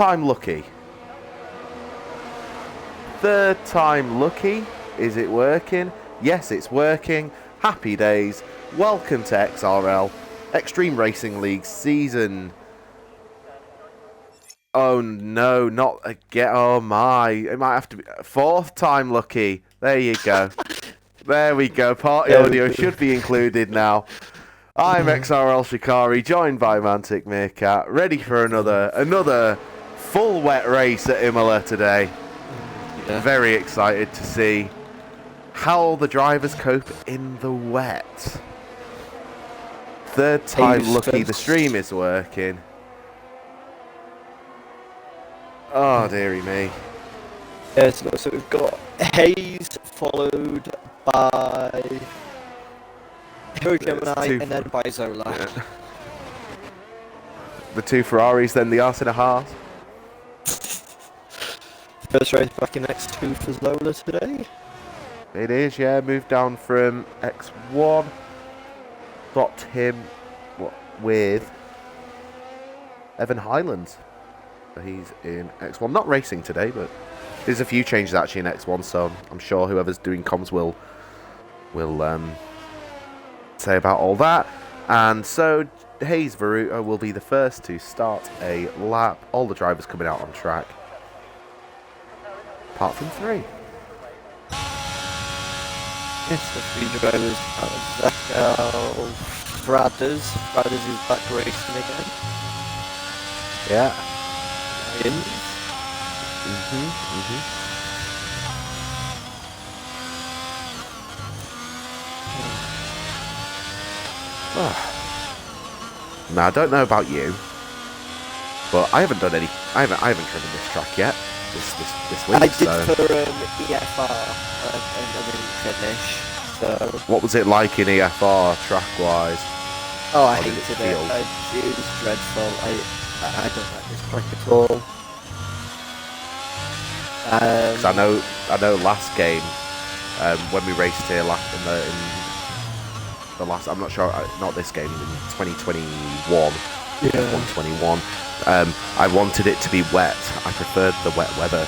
time lucky. Third time lucky. Is it working? Yes, it's working. Happy days. Welcome to XRL, Extreme Racing League season. Oh no, not again. Oh my. It might have to be fourth time lucky. There you go. There we go. Party audio should be included now. I'm XRL Shikari, joined by Mantic Meerkat, ready for another full wet race at Imola today. Yeah. Very excited to see how the drivers cope in the wet. Third time lucky, the stream is working. Oh, dearie me. Yes, so we've got Hayes followed by Hero Gemini and then by Zola. Yeah. The two Ferraris, then the arse and a Haas. First race back in X2 for Zola today. It is, yeah. Moved down from X1. Got him with Evan Highlands. So he's in X1. Not racing today, but there's a few changes actually in X1, so I'm sure whoever's doing comms will say about all that. And so Hayes Varuto will be the first to start a lap. All the drivers coming out on track, apart from three. Yes, the three drivers are Brothers. Brothers is back racing again. Yeah. Ryan. Now I don't know about you, but I haven't done any. I haven't driven this track yet. This week. I did for EFR and I didn't finish. So what was it like in EFR track wise? Oh, I hated it. It was dreadful. I don't like this track at all. Because I know last game when we raced here in the last, I'm not sure, not this game, in 2021, yeah. 121, I wanted it to be wet. I preferred the wet weather,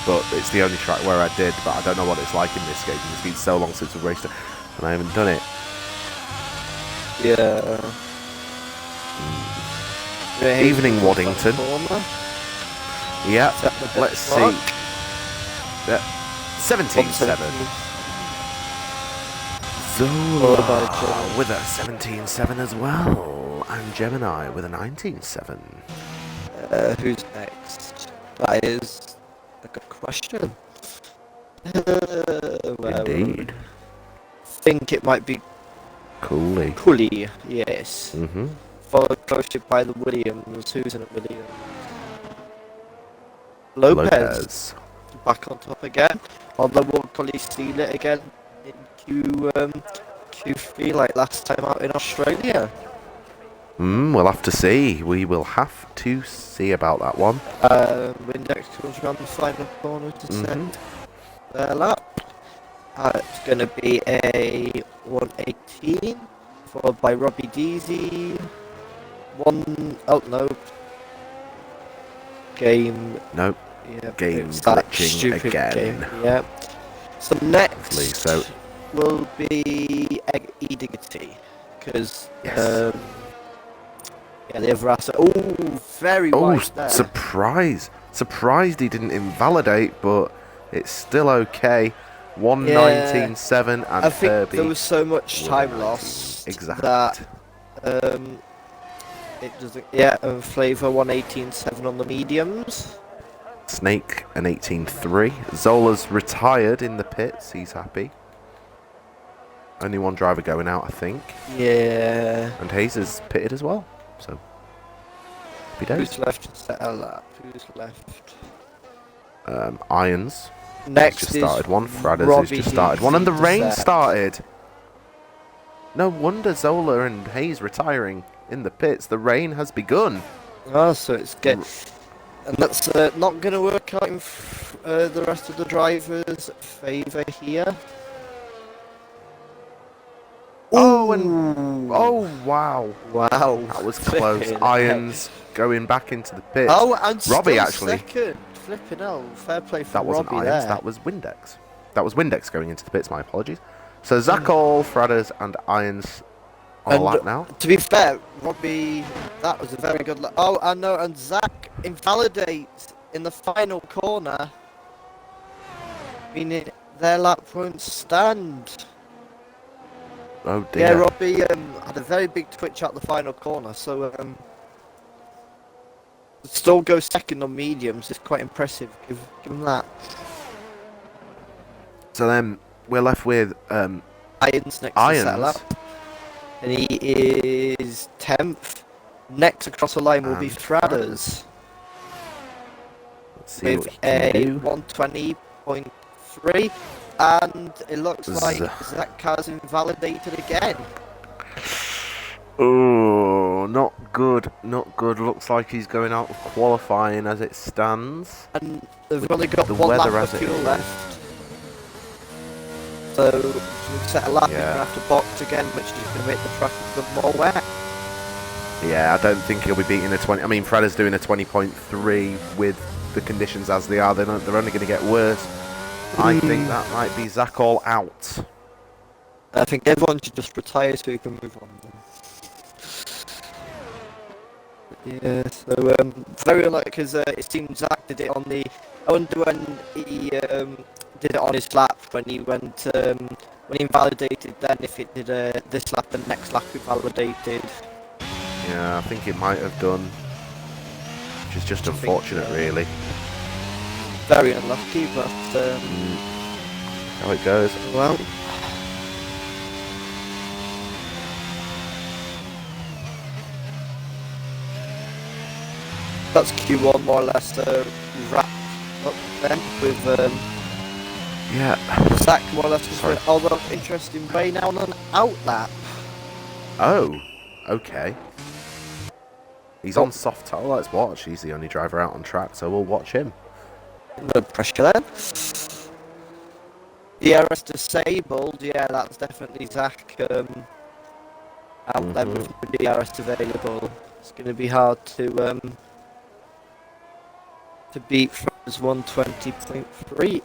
but it's the only track where I did, but I don't know what it's like in this game. It's been so long since we raced it, and I haven't done it. Yeah. Evening Waddington. Yeah, let's see. 17-7. Zola with a 17-7 as well, and Gemini with a 19-7. Who's next? That is a good question. Indeed. I think it might be Cooley, yes. Followed closely by the Williams. Who's in a Williams? Lopez. Back on top again. Although we'll probably steal it again in Q3 like last time out in Australia. We'll have to see. We will have to see about that one. Windex comes around the final corner to set their lap. It's going to be a 118, followed by Robbie Deasy. Game. Nope. Yeah, game glitching again. Game, yeah. So next so will be E-Diggity, because yes. the other asset. Oh, very wide there. Surprised he didn't invalidate, but it's still okay. 119.7 and I think Herbie. There was so much time lost that it doesn't. Yeah, and Flavor 118.7 on the mediums. Snake an 18.3. Zola's retired in the pits. He's happy. Only one driver going out, I think. Yeah. And Hayes is pitted as well. So happy days. Who's left to set a lap? Who's left? Irons. Next just started one. Fradders has just started one, and the rain started. No wonder Zola and Hayes retiring in the pits. The rain has begun. Oh, so it's good. And that's not going to work out in the rest of the drivers' favour here. Oh, Oh, and oh wow, wow, that was close. flipping Irons going back into the pit. Oh, and Robbie still actually. second. Flipping hell, fair play for That wasn't Robbie Irons. there. That was Windex. That was Windex going into the pits. My apologies. So Zach All, Fradders, and Irons on a lap now. To be fair, Robbie, that was a very good lap. Oh, I know, and Zach invalidates in the final corner, meaning their lap won't stand. Oh dear. Yeah, Robbie had a very big twitch out the final corner, so still go second on mediums. It's quite impressive. Give him that. So then we're left with Irons next to settle Irons. up. And he is 10th. Next across the line will be And Fradders Let's see what with he can a do. 120.3. And it looks like Z- Zach Carr's invalidated again. Oh, not good. Not good. Looks like he's going out of qualifying as it stands. And they've only got the one lap weather of as it fuel is. left. So we'll set a lap, he's Yeah. going to have to box again, which is going to make the track even more wet. Yeah, I don't think he'll be beating a 20. I mean, Fredder's doing a 20.3 with the conditions as they are. They're only going to get worse. I think that might be Zach All out. I think everyone should just retire so we can move on. Yeah, so very unlucky because it seems Zach did it on the. I wonder when he did it on his lap when he went when he invalidated. Then if it did this lap, the next lap invalidated. Yeah, I think it might have done. Which is just unfortunate, really. Very unlucky, but How it goes. well. That's Q1 more or less wrapped up then with Yeah. Zach more or less. Sorry. Although interesting way now on an out lap. Oh, okay. He's on soft tire. Let's watch. He's the only driver out on track, so we'll watch him. No pressure then. DRS disabled. Yeah, that's definitely Zach out there with no DRS available. It's going to be hard to beat Fraser's 120.3.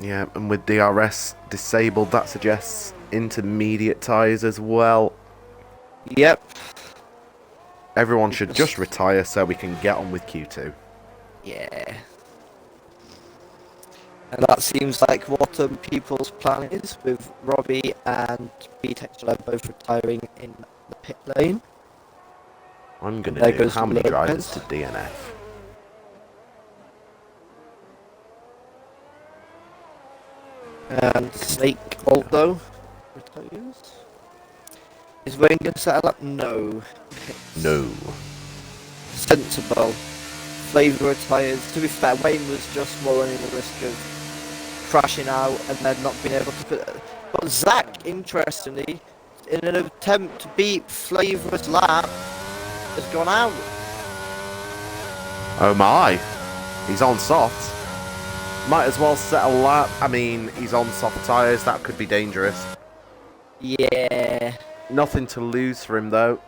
Yeah, and with DRS disabled, that suggests intermediate tyres as well. Yep. Everyone should just retire so we can get on with Q2. Yeah. And that seems like what people's plan is, with Robbie and Pete XRL both retiring in the pit lane. I'm going There to do goes how many Lopez. drivers to DNF? And Snake also retires. Is Wayne going to settle up? No. No. Sensible. Flavor retires. To be fair, Wayne was just more running the risk of crashing out and then not being able to put. But Zach, interestingly, in an attempt to beat Flavor's lap, has gone out. Oh my. He's on softs. Might as well set a lap. I mean, he's on soft tyres. That could be dangerous. Yeah. Nothing to lose for him, though.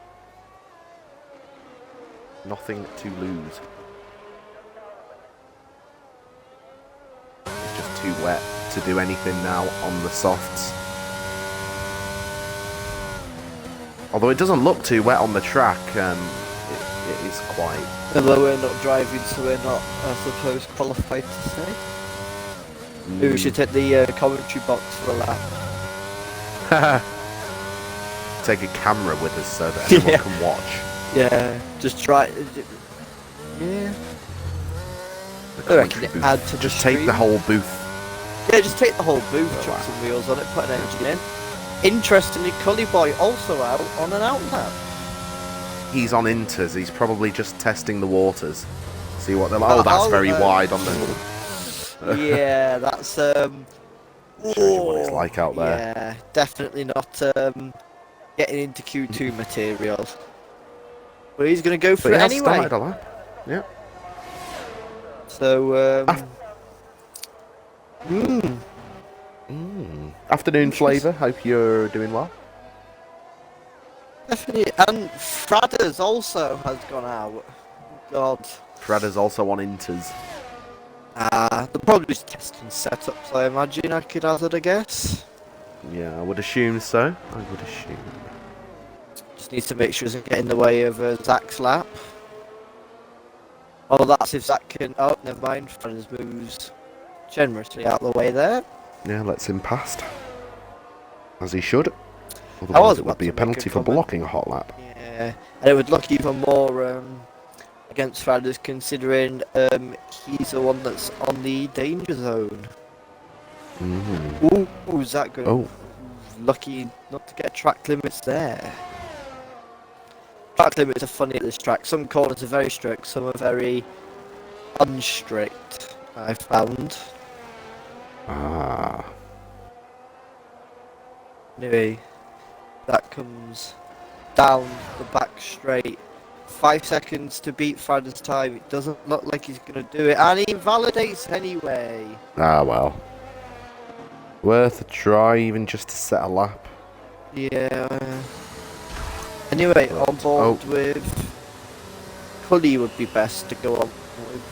Nothing to lose. It's just too wet to do anything now on the softs. Although it doesn't look too wet on the track, it is quite. Although we're not driving, so we're not, I suppose, qualified to say. Maybe we should hit the commentary box for a lap. Take a camera with us so that everyone can watch. Yeah, just try. Yeah. The I reckon commentary it booth. add to the Just take stream. the whole booth. Yeah, just take the whole booth, Oh, chuck wow. some wheels on it, put an engine in. Interestingly, Cully Boy also out on an out lap. He's on inters. He's probably just testing the waters. See what they're like. Oh, that's very wide on the. Yeah, that's Show you what it's like out there. Yeah, definitely not getting into Q2 material. But he's going to go for But it he has anyway. started a lap. Yeah. So, Afternoon flavour. Hope you're doing well. Definitely, and Fradders also has gone out. God. Fredder's also on Inters. They're probably just testing setups, I imagine, I could hazard a guess. Yeah, I would assume so. I would assume. Just needs to make sure it doesn't get in the way of Zach's lap. Oh, that's if Zach can... Oh, never mind. Fradders moves generously out of the way there. Yeah, lets him past. As he should. I Otherwise was it would about be to a make a penalty for comment. blocking a hot lap. Yeah, and it would look even more against Fradders considering he's the one that's on the danger zone. Mm. Ooh, Zach good. Oh. Lucky not to get track limits there. Track limits are funny at this track. Some corners are very strict, some are very unstrict, I found. Ah. Anyway, that comes down the back straight. 5 seconds to beat Fradders' time. It doesn't look like he's going to do it, and he invalidates anyway. Ah, well. Worth a try, even just to set a lap. Yeah. Anyway, on board with Cully would be best to go on with.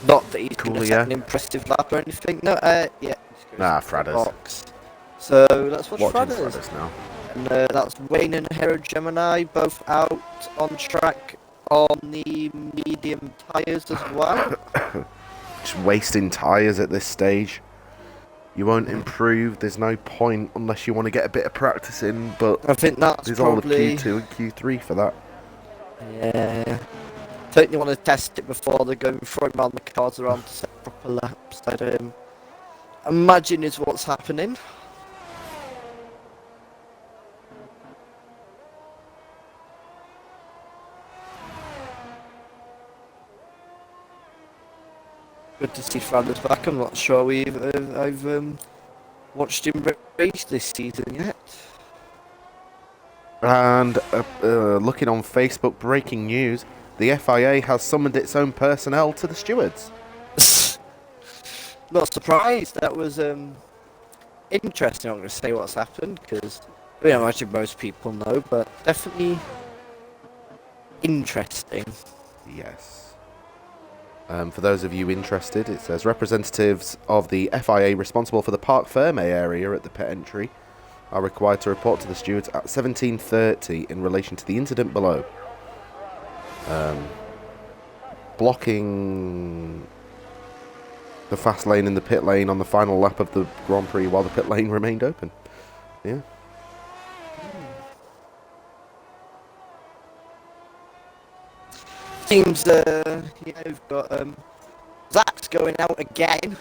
Not that he's going to set an impressive lap or anything. No, yeah. Fradders. So let's watch Watching Fradders. Fradders now. And that's Wayne and Hero Gemini both out on track on the medium tyres as well. Just wasting tyres at this stage. You won't improve, there's no point unless you want to get a bit of practice in, but I think that's there's probably... all of Q2 and Q3 for that. Yeah. Don't you want to test it before they're going throwing around the cars around to set proper laps? I imagine is what's happening. Good to see Fradders back. I'm not sure I've watched him race this season yet. And looking on Facebook, breaking news, the FIA has summoned its own personnel to the stewards. Not surprised. That was interesting. I'm going to say what's happened because I imagine most people know, but definitely interesting. Yes. For those of you interested, it says representatives of the FIA responsible for the Parc Ferme area at the pit entry are required to report to the stewards at 17:30 in relation to the incident below. Blocking the fast lane in the pit lane on the final lap of the Grand Prix while the pit lane remained open. Yeah. Seems you've got Zach's going out again,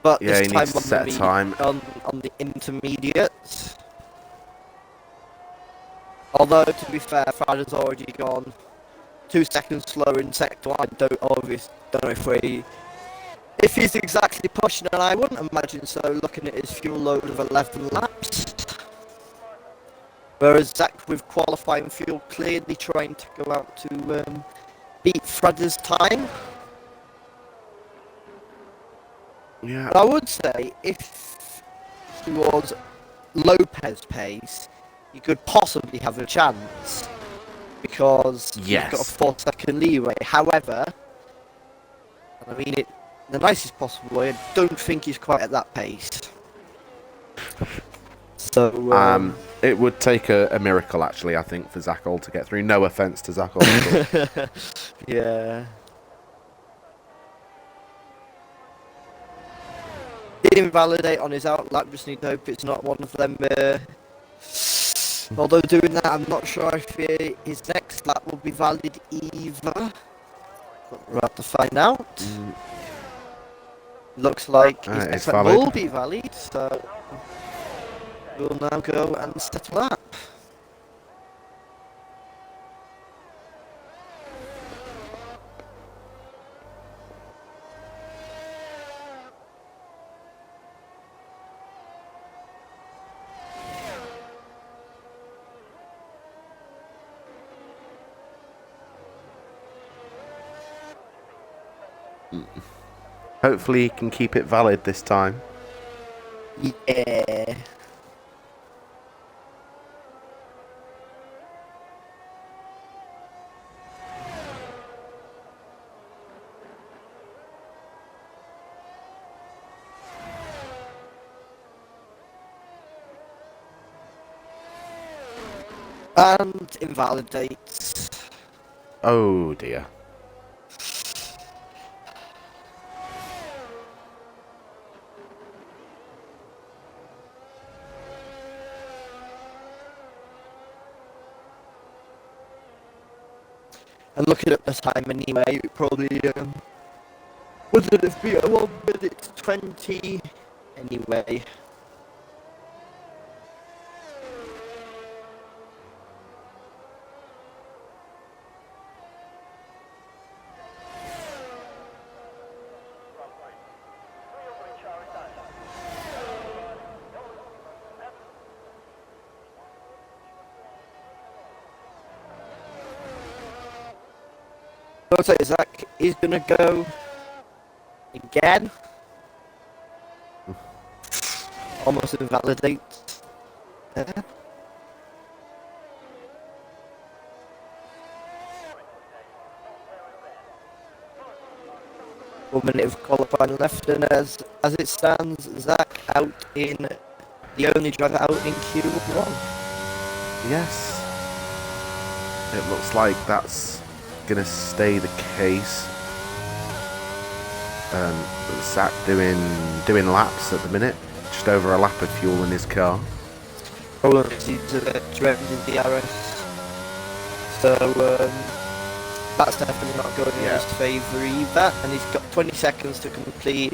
but Yeah, this he time needs to set a time. on the intermediates. Although to be fair, Fradders already gone 2 seconds slower in sector 1. I don't know if he's exactly pushing, and I wouldn't imagine so. Looking at his fuel load of 11 laps. Whereas Zach with qualifying fuel clearly trying to go out to beat Fradders' time. Yeah. But I would say if he was Lopez pace, he could possibly have a chance because he's got a 4-second leeway. However, and I mean it in the nicest possible way, I don't think he's quite at that pace. So it would take a miracle, actually, I think, for Zach Old to get through. No offence to Zach Old. Yeah. Did invalidate on his outlap, just need to hope it's not one of them. Although doing that, I'm not sure if his next lap will be valid either. But we'll have to find out. Looks like his next lap will be valid, so we'll now go and set a lap. Hopefully he can keep it valid this time. Yeah. And invalidates. Oh dear. And looking at the time anyway, it probably wouldn't have been a 1 minute 20 anyway. I'll say Zach is gonna go again. Almost invalidates. 1 minute of qualifying left, and as it stands, Zach out in the only driver out in Q1. Yes. It looks like that's gonna stay the case. Zach doing laps at the minute, just over a lap of fuel in his car. Probably he's driving the DRS, so that's definitely not going in his favour either. And he's got 20 seconds to complete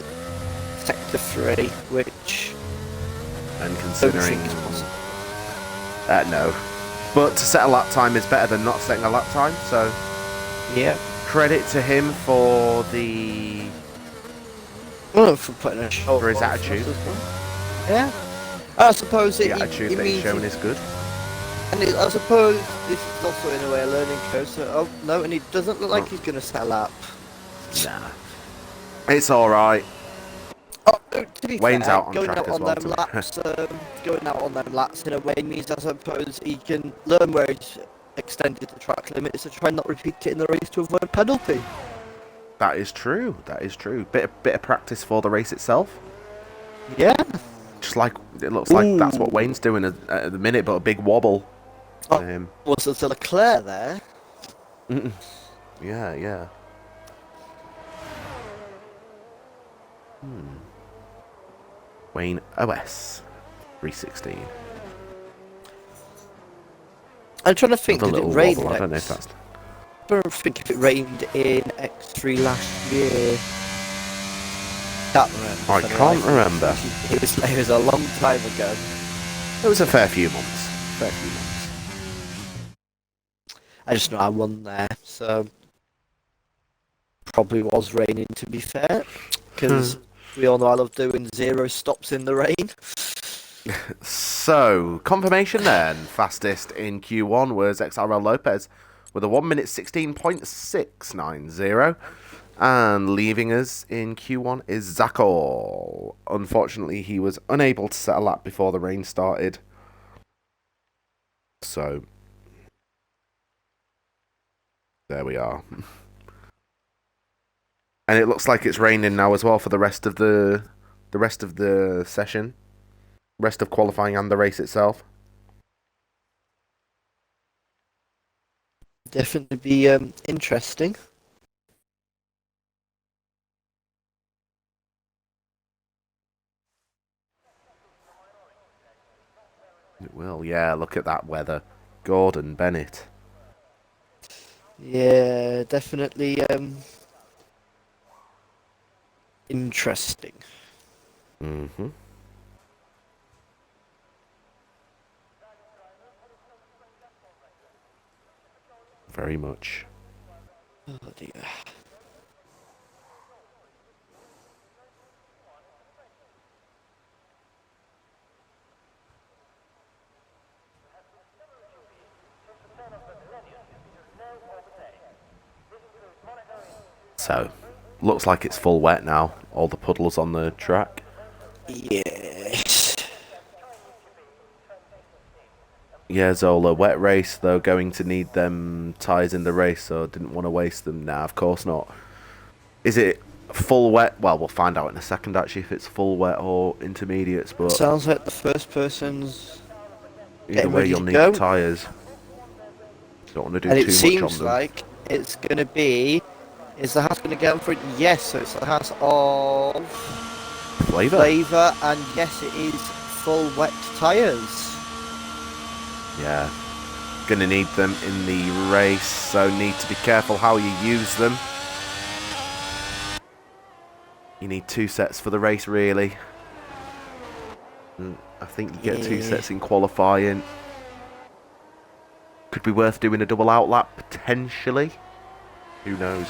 sector 3, which And I don't considering think is possible. no, but to set a lap time is better than not setting a lap time. So Yeah. credit to him for the Well, for putting a show for his on attitude. us as well. Yeah. I suppose The it attitude it that he's means shown is good. I suppose this is also in a way a learning curve. So, oh no, and he doesn't look like he's going to set a lap. Nah, it's all right. Oh, to be Wayne's fair, out on going track out as on well, them to be laps, going out on them laps in a way means I suppose he can learn where he's extended the track limits to try and not repeat it in the race to avoid a penalty. That is true. That is true. Bit of practice for the race itself. Yeah. Just like it looks like that's what Wayne's doing at the minute, but a big wobble. Oh, was there Leclerc there? Yeah, yeah. Wayne OS 316. I'm trying to think. The Did it little rain? wobble. I don't know if that's. I don't think if it rained in X3 last year. Can't remember. I can't remember. It was a long time ago. It was a fair few months. Fair few months. I just know I won there, so probably was raining to be fair, because we all know I love doing 0 stops in the rain. So, confirmation then. Fastest in Q1 was XRL Lopez with a 1 minute 16.690. And leaving us in Q1 is Zakol. Unfortunately, he was unable to set a lap before the rain started. So, there we are. And it looks like it's raining now as well for the rest of the session. Rest of qualifying and the race itself. Definitely be interesting. It will, yeah. Look at that weather. Gordon Bennett. Yeah, definitely interesting. Mm-hmm. Very much. Oh dear. So, looks like it's full wet now. All the puddles on the track. Yes. Yeah, Zola, wet race, though, going to need them tyres in the race, so didn't want to waste them. Nah, of course not. Is it full wet? Well, we'll find out in a second, actually, if it's full wet or intermediates, but Sounds like the first person's either getting way, ready you'll to need go. tyres. Don't want to do And it too much seems on them. like it's going to be... Is the house going to get on for it? Yes, so it's the house of... Flavour, and yes, it is full wet tyres. Yeah. Gonna need them in the race, so need to be careful how you use them. You need 2 sets for the race, really. And I think you get 2 sets in qualifying. Could be worth doing a double out lap, potentially. Who knows?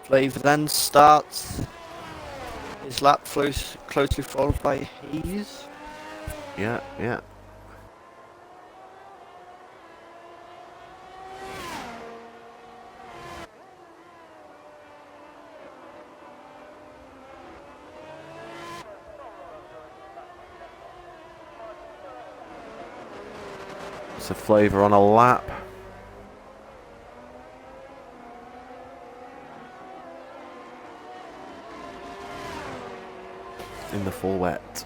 Flavour then starts his lap, closely followed by Hayes. Yeah, yeah. It's a Flavour on a lap. In the full wet.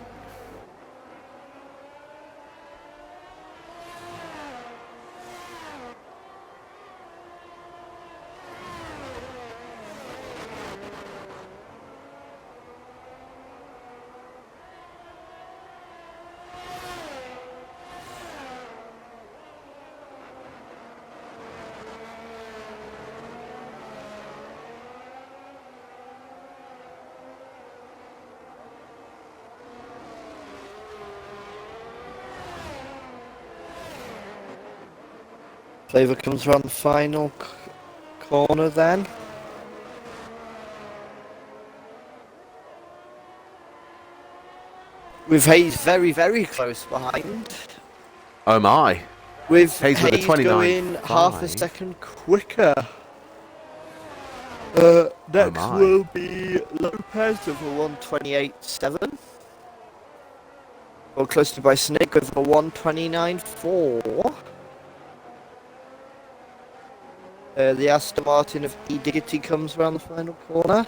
Flavour comes around the final corner then. With Hayes very, very close behind. Oh my. With Hayes with a Hayes 29.5. going half a second quicker. Next my. will be Lopez with a 1:28.7. Well, closely by Snake with a 1:29.4. The Aston Martin of E Diggity comes around the final corner.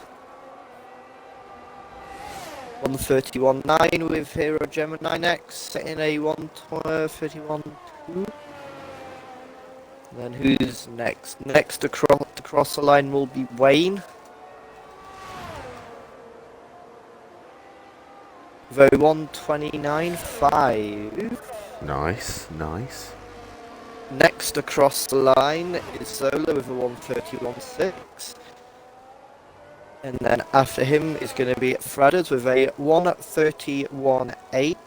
1:31.9 with Hero Gemini next, setting a 1:31.2. Then who's next? Next across the line will be Wayne. With a 1:29.5. Nice, nice. Next across the line is Zola with a 1:31.6. And then after him is going to be Fradders with a 1:31.8.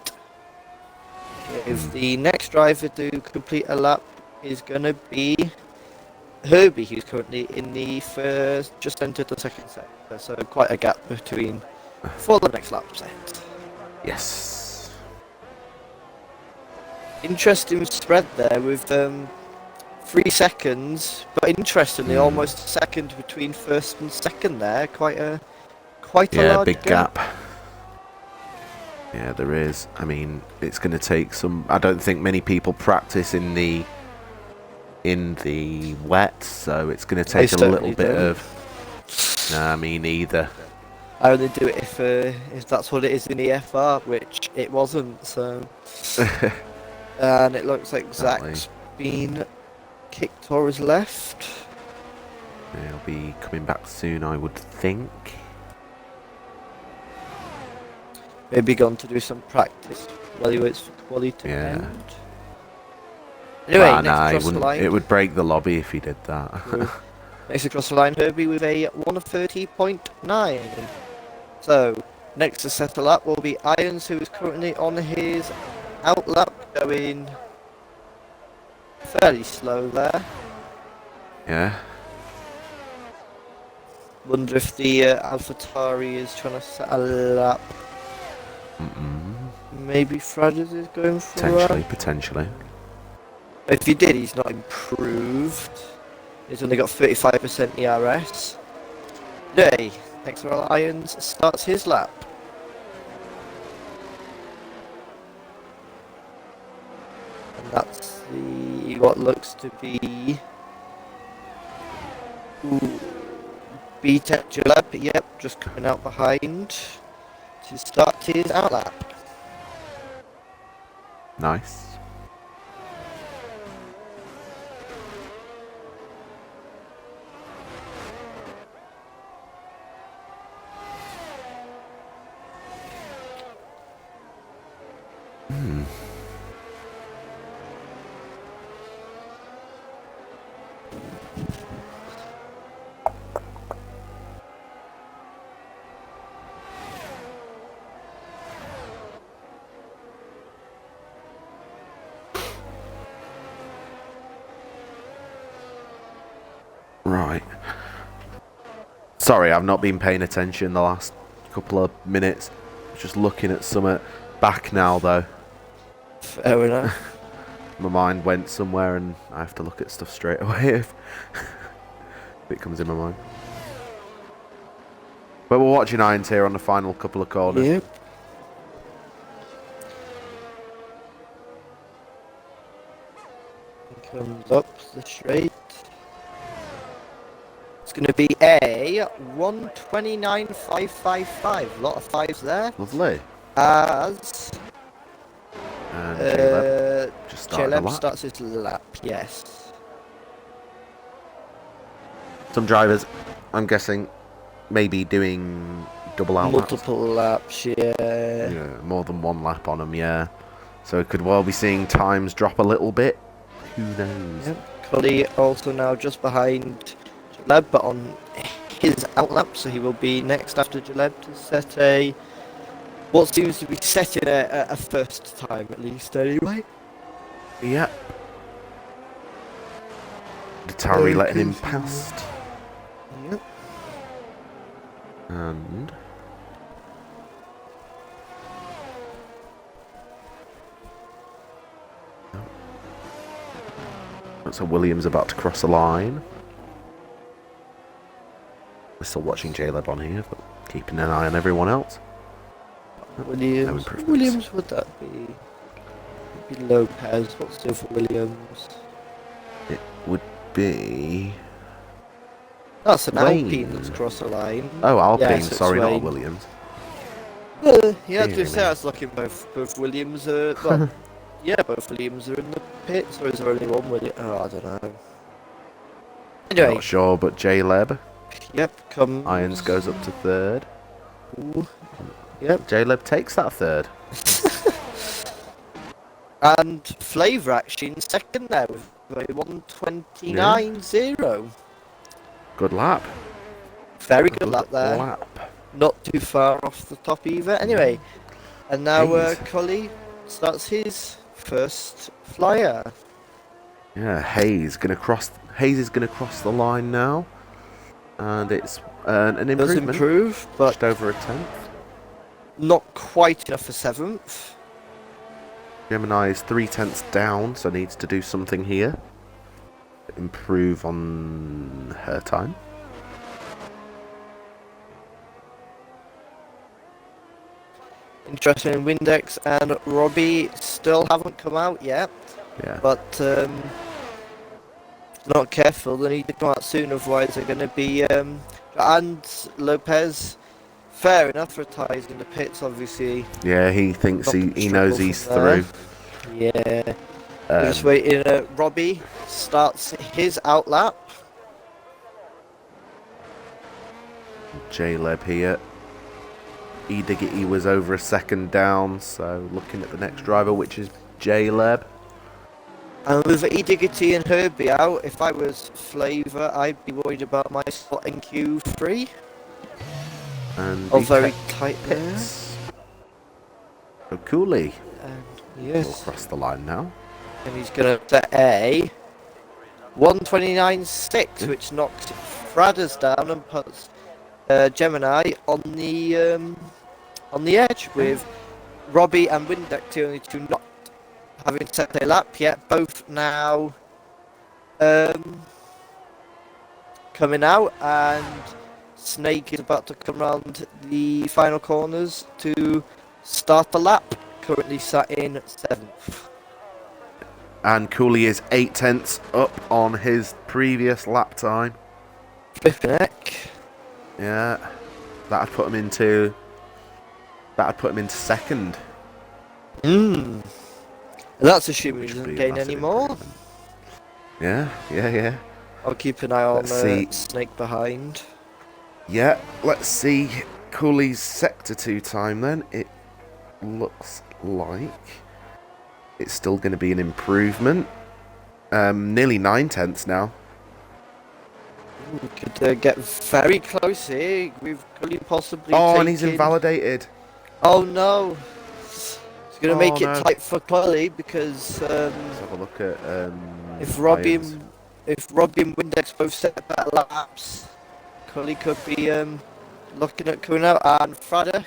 If the next driver to complete a lap is going to be Herbie, who's currently in the first, just entered the second sector, so quite a gap between for the next lap set. Yes. Interesting spread there with 3 seconds, but interestingly, almost a second between first and second there. Quite a large big gap. Yeah, there is. I mean, it's going to take some. I don't think many people practice in the wet, so it's going to take a little bit of. Nah, me neither. I only do it if that's what it is in the FR, which it wasn't. So. And it looks like Exactly. Zach's been kicked or is left. He'll be coming back soon, I would think. Maybe gone to do some practice while he waits for quality to end. Anyway, Well, next nah, across the line. it would break the lobby if he did that. Next across the line, Herbie with a 1:30.9. So, next to settle up will be Irons, who is currently on his outlap, going fairly slow there. Yeah. Wonder if the AlphaTauri is trying to set a lap. Maybe Fradders is going for Potentially. If he did, he's not improved. He's only got 35% ERS. Today, XRL Irons starts his lap. And that's what looks to be B-Tech Jaleb, yep, just coming out behind to start his outlap. Nice. Right. Sorry, I've not been paying attention the last couple of minutes. Just looking at something. Back now, though. Fair enough. My mind went somewhere and I have to look at stuff straight away if it comes in my mind. But we're watching Irons here on the final couple of corners. Yep. He comes up the straight. It's going to be a 1:29.555. A lot of fives there. Lovely. As And Caleb just started the Caleb lap. starts his lap, yes. Some drivers, I'm guessing, maybe doing double out Multiple laps, yeah. Yeah, more than one lap on them, yeah. So it could well be seeing times drop a little bit. Who knows? Yep. Cully also now just behind Jaleb, but on his outlap, so he will be next after Jaleb to set what seems to be setting a first time at least anyway. Yep. Atari letting him past. Yep. And so Williams about to cross the line. We're still watching J-Leb on here, but keeping an eye on everyone else. Williams. No Williams would that be? Maybe Lopez. What's the other Williams? It would be... That's an Wayne. Alpine that's crossed the line. Oh, Alpine, Yes, it's sorry, not Wayne. Williams. Yeah, to Dear say me. I was looking both Williams. Well, yeah, both Williams are in the pits, or is there only one Williams? Oh, I don't know. Anyway, Not sure, but J-Leb. yep, comes. Irons goes up to third. Ooh, yep. J-Leb takes that third. And Flavour actually in second there with a 1:29.0. Good lap. Very good lap there. Lap. Not too far off the top either. Anyway, and now Hayes. Cully starts his first flyer. Yeah, Hayes is gonna cross the line now, and it's an Does improvement. improve, but Just over a tenth. not quite enough for seventh. Gemini is 3/10 down, so needs to do something here. Improve on her time. Interesting in Windex and Robbie still haven't come out yet, Yeah. but not careful, they need to come out soon, otherwise they're going to be... and Lopez, fair enough, retires in the pits, obviously. Yeah, he thinks Not he knows struggle he's from there. through. Yeah. We're just waiting. Robbie starts his outlap. J-Leb here. E-Diggity was over a second down, so looking at the next driver, which is J-Leb. And with E-Diggity and Herbie out, if I was Flavor, I'd be worried about my spot in Q3. And Oh, very tight there. pits. So Cooley will Yes. cross the line now. And he's going to set a 129.6, which knocks Fradders down and puts Gemini on the edge, with Robbie and Windex the only two not having set their lap yet. Both now coming out, and Snake is about to come round the final corners to start the lap. Currently sat in 7th. And Cooley is 0.8 up on his previous lap time. Flipping heck. Yeah, that'd put him into second. That's assuming he Which would doesn't be a gain massive any more. improvement. Yeah. I'll keep an eye on Let's see. Snake behind. Yeah, let's see Cooley's Sector 2 time then. It looks like it's still going to be an improvement. Nearly 0.9 now. We could get very close here. We've Gully possibly And he's taken- invalidated. Oh no! It's going to make it no. tight for Gully because Let's have a look at if Robbie irons. and Windex both set better laps, Gully could be looking at coming out, and Fradders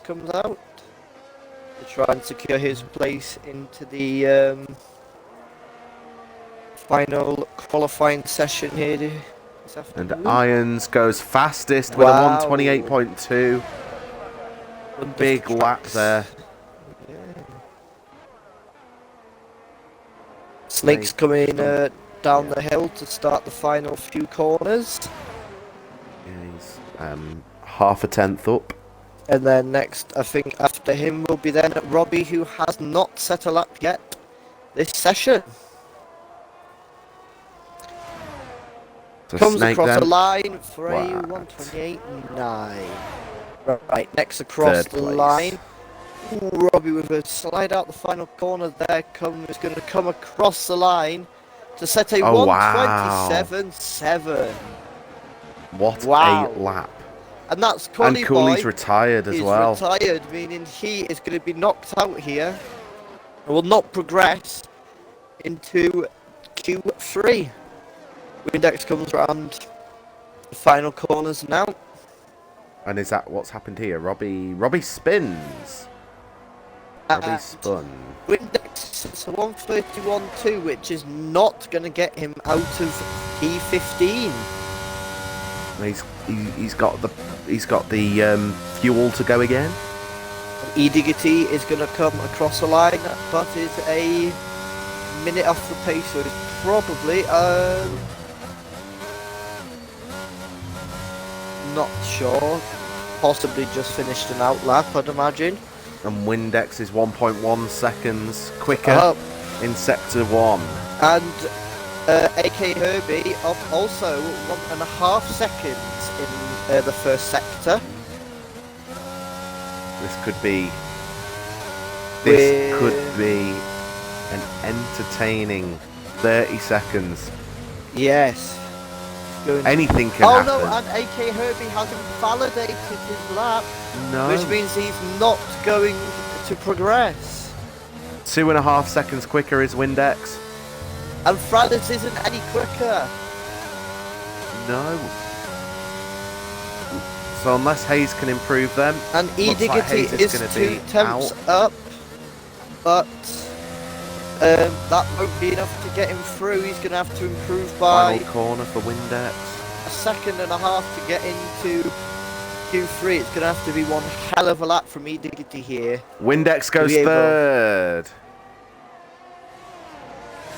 comes out to try and secure his place into the final qualifying session here this And afternoon. Irons goes fastest with Wow. a 128.2. Big lap there. Yeah. Snake's coming down the hill to start the final few corners. Yeah, he's half a tenth up. And then next, I think after him will be then Robbie, who has not set a lap yet this session. So Comes Snake across then. the line for a What? 128.9. Right, next across Third the place. line. Ooh, Robbie with a slide out the final corner there is going to come across the line to set a Oh, wow. 127.7. What Wow. a lap. And that's And Collie Cooley's Boy. retired as He's well. retired, meaning he is going to be knocked out here and will not progress into Q3. Windex comes around the final corners now. And is that what's happened here? Robbie spins. Robbie And spun. Windex is a 131.2, which is not going to get him out of P15. He's got the fuel to go again. E-Diggity is going to come across the line, but is a minute off the pace, so it's probably not sure. Possibly just finished an outlap, I'd imagine. And Windex is 1.1 seconds quicker Up. in Sector 1. And AK Herbie up also 1.5 seconds in the first sector. This could be an entertaining 30 seconds. Yes. Anything can Oh happen. no, and AK Herbie hasn't validated his lap, No. which means he's not going to progress. 2.5 seconds quicker is Windex. And Fradders isn't any quicker. No. So unless Hayes can improve them, And looks like E-Diggity Hayes is gonna 2 be tenths up, but that won't be enough to get him through. He's going to have to improve by final corner for Windex. 1.5 seconds to get into Q3. It's going to have to be one hell of a lap from E-Diggity here. Windex goes be able- third.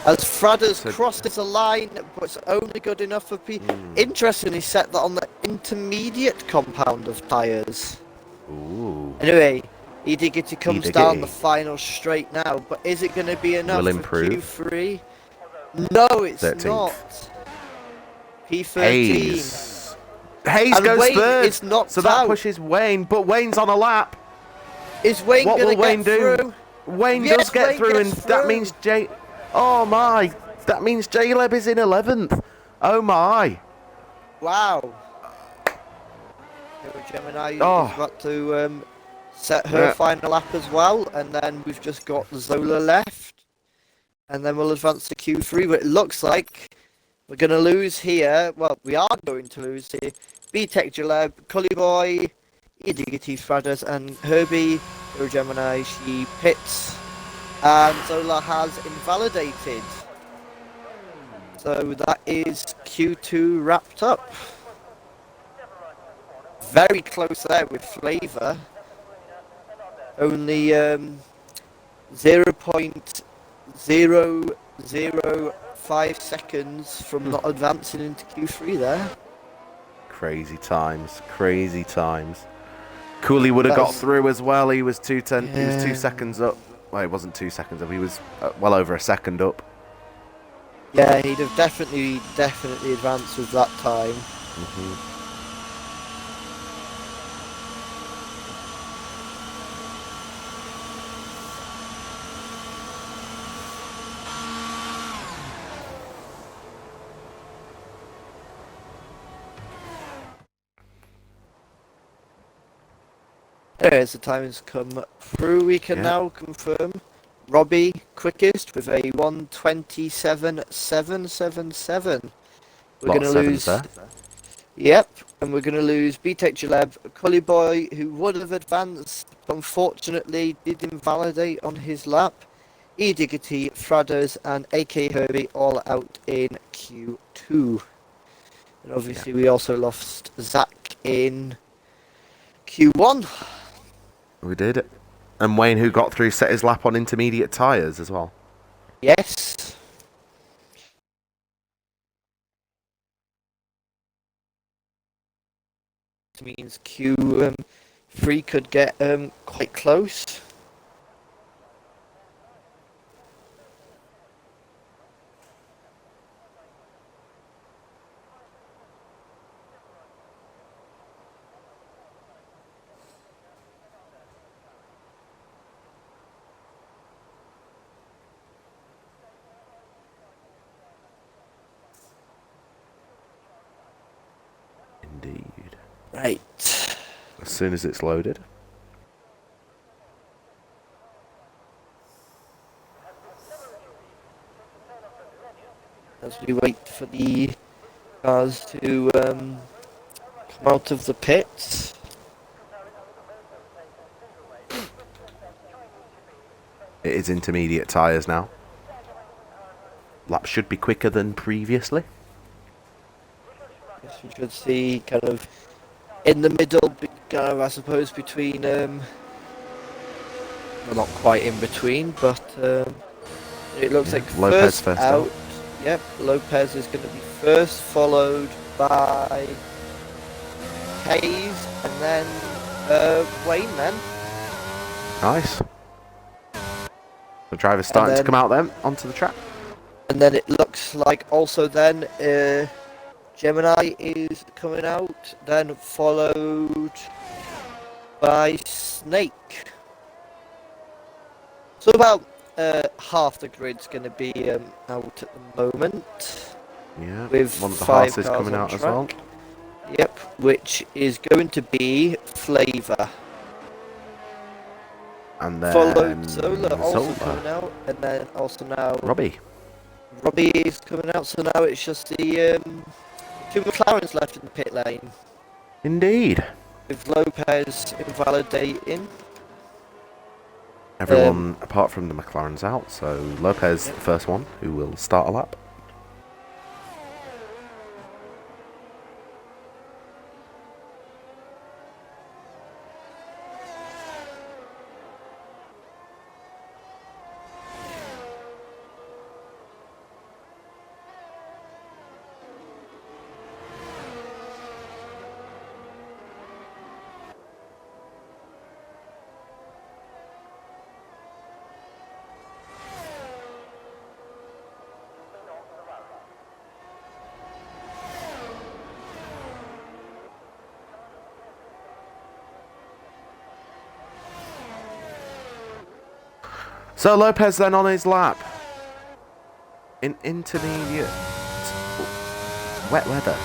As Fradders So- crosses the line, but it's only good enough for P. Interestingly, set that on the intermediate compound of tyres. Ooh. Anyway, Diggity comes down the Diggity final straight now, but is it going to be enough will for improve. Q3? No, it's 13th. not. P13. Hayes And goes Wayne third, is knocked so that out. pushes Wayne, but Wayne's on a lap. Is Wayne What going to will Wayne get do? through? Wayne does Yes, get Wayne through, and gets that through. means Oh my! That means Jaleb is in 11th. Oh my! Wow. Gemini is Oh, about to set her yeah. final lap as well, and then we've just got Zola left, and then we'll advance to Q3. But it looks like we're going to lose here. Well, we are going to lose here. B-Tech Jaleb, Cully Boy, Idigity Fradders, and Herbie Gemini. She pits, and Zola has invalidated. So that is Q2 wrapped up. Very close there with Flavor. Only 0.005 seconds from not advancing into Q3 there. Crazy times, crazy times. Cooley would have got through as well. He was 2:10. He was 2 seconds up. Well, it wasn't 2 seconds up. He was well over a second up. Yeah, he'd have definitely advanced with that time. As the time has come through, we can now confirm Robbie quickest with a 1:27.777. We're going to lose. Yep, and we're going to lose B-Tech Jaleb, Cully Boy, who would have advanced, but unfortunately did invalidate on his lap. E-Diggity, Fradders, and AK Herbie all out in Q2. And obviously we also lost Zach in Q1. We did. And Wayne, who got through, set his lap on intermediate tyres as well. Yes. This means Q3 could get quite close. Indeed. Right. As soon as it's loaded. As we wait for the cars to come out of the pits. It is intermediate tyres now. Lap should be quicker than previously. Yes, we should see kind of in the middle, kind of, I suppose, between, well, not quite in between, but it looks like Lopez first out. Yep, Lopez is going to be first, followed by Hayes, and then Wayne then. Nice. The driver's starting to come out then, onto the track. And then it looks like also then Gemini is coming out, then followed by Snake. So about half the grid's going to be out at the moment. Yeah, with one of the 5 Haas is cars coming on out as track. well. Yep, which is going to be Flavor. And then Followed Zola also coming out, and then also now Robbie is coming out. So now it's just the 2 McLarens left in the pit lane. Indeed. With Lopez invalidating. Everyone apart from the McLaren's out, so Lopez, the first one, who will start a lap. So Lopez then on his lap. In intermediate wet weather.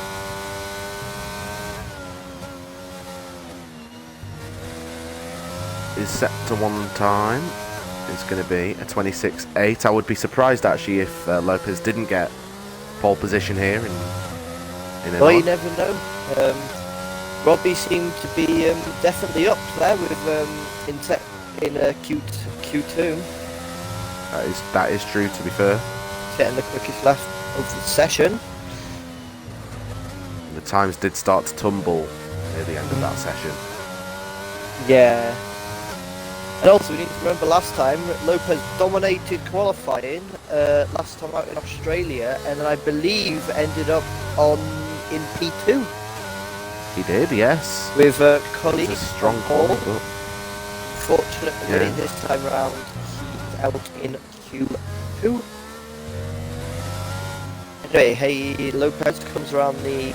Is set to one time. It's going to be a 26.8. I would be surprised actually if Lopez didn't get pole position here in well, you never know. Robbie seemed to be definitely up there with in Q2. That is true, to be fair. Getting the quickest lap of the session. The times did start to tumble near the end of that session. Yeah. And also, we need to remember last time, Lopez dominated qualifying last time out in Australia, and then I believe ended up in P2. He did, yes. With colleagues. It's a strong call. but... Fortunately, this time round, he's out in Q2. Anyway, hey, Lopez comes around the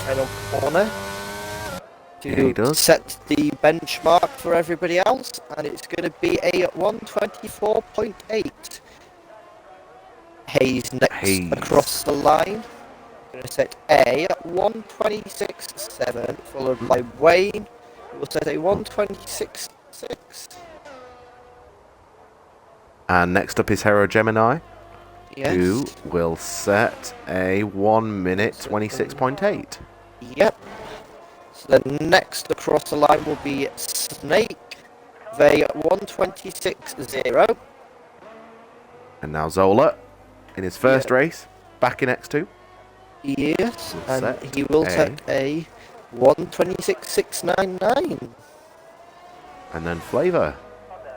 final corner to set the benchmark for everybody else, and it's going to be a 124.8. Hayes next across the line. Going to set a 126.7, followed by Wayne, who will set a 126.6. And next up is Hero Gemini, yes, who will set a 1 minute 26.8. Yep. So then next across the line will be Snake, they 126.0. And now Zola, in his first race, back in X2. Yes, and he will set a 126.699. And then Flavor,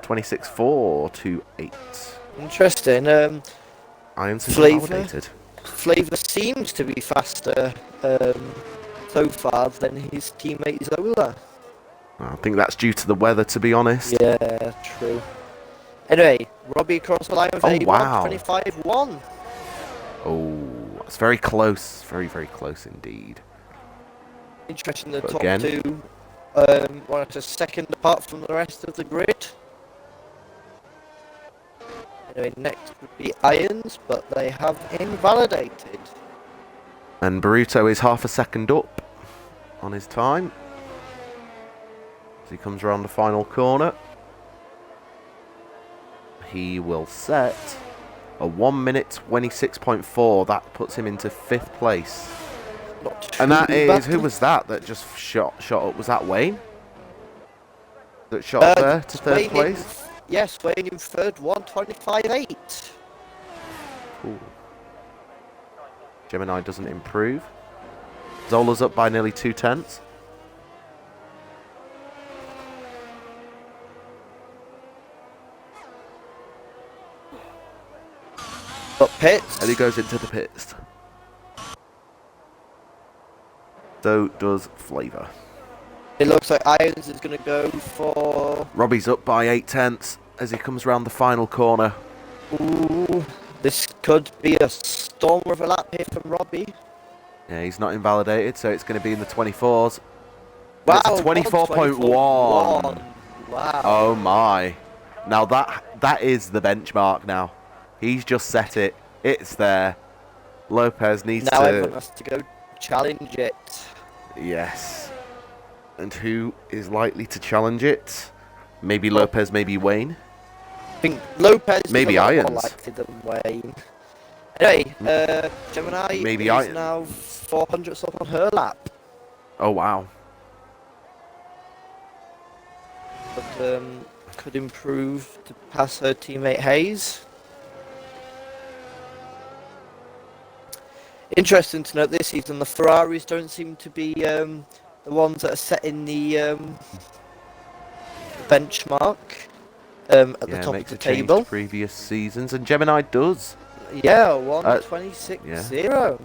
26.428. Interesting. Irons is validated. Flavor seems to be faster so far than his teammate Zola. I think that's due to the weather, to be honest. Yeah, true. Anyway, Robbie across the line with a 125.1. Oh, it's very close. Very, very close indeed. Interesting, the top two wanted a second apart from the rest of the grid. Anyway, next would be Irons, but they have invalidated. And Baruto is half a second up on his time as he comes around the final corner. He will set a 1 minute 26.4. That puts him into 5th place. And that is, who was that just shot up? Was that Wayne? That shot up there to 3rd place? Yes, Wayne in 3rd, 125.8. Cool. Gemini doesn't improve. Zola's up by nearly 2/10. But pits. And he goes into the pits. So does Flavor. It looks like Irons is going to go for... Robbie's up by 8/10 as he comes around the final corner. Ooh, this could be a storm of a lap here from Robbie. Yeah, he's not invalidated, so it's going to be in the 24s. Wow, it's a 24.1. Wow. Oh my. Now that is the benchmark now. He's just set it. It's there. Lopez needs now everyone has to go challenge it. Yes. And who is likely to challenge it? Maybe Lopez, maybe Wayne. I think Lopez maybe is a lot Irons. more likely than Wayne. Anyway, Gemini maybe is now 400th up on her lap. Oh wow. But could improve to pass her teammate Hayes. Interesting to note this season, the Ferraris don't seem to be the ones that are setting the benchmark at the top of the table. To previous seasons, and Gemini does. Yeah, 126.0.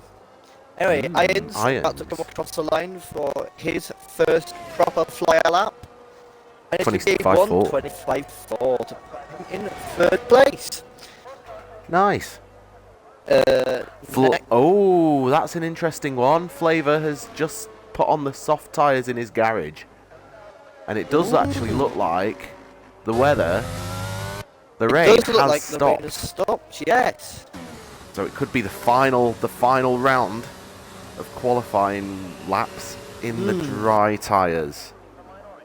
Anyway, Irons about to come across the line for his first proper flyer lap. And it's 125.4 to put him in 3rd place. Nice. Oh, that's an interesting one. Flavor has just put on the soft tyres in his garage. And it does actually look like the weather The It rain does look has like the rain has stopped. stopped, yes. So it could be the final round of qualifying laps in the dry tyres.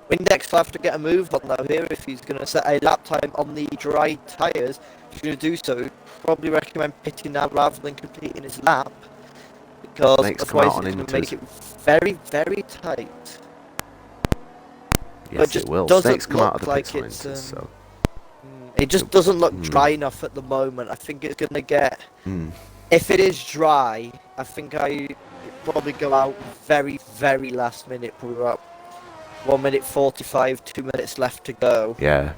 Windex will have to get a move on though here if he's going to set a lap time on the dry tyres. If he's going to do so, probably recommend pitting now rather than completing his lap, because Snake's come out otherwise on it's going to inters. make it very, very tight. Yes, it will. Doesn't Snake's come out of the look pits like on it's, inters, so... It just doesn't look dry enough at the moment. I think it's going to get... If it is dry, I think I probably go out very, very last minute. Probably about 1 minute 45, 2 minutes left to go. Yeah.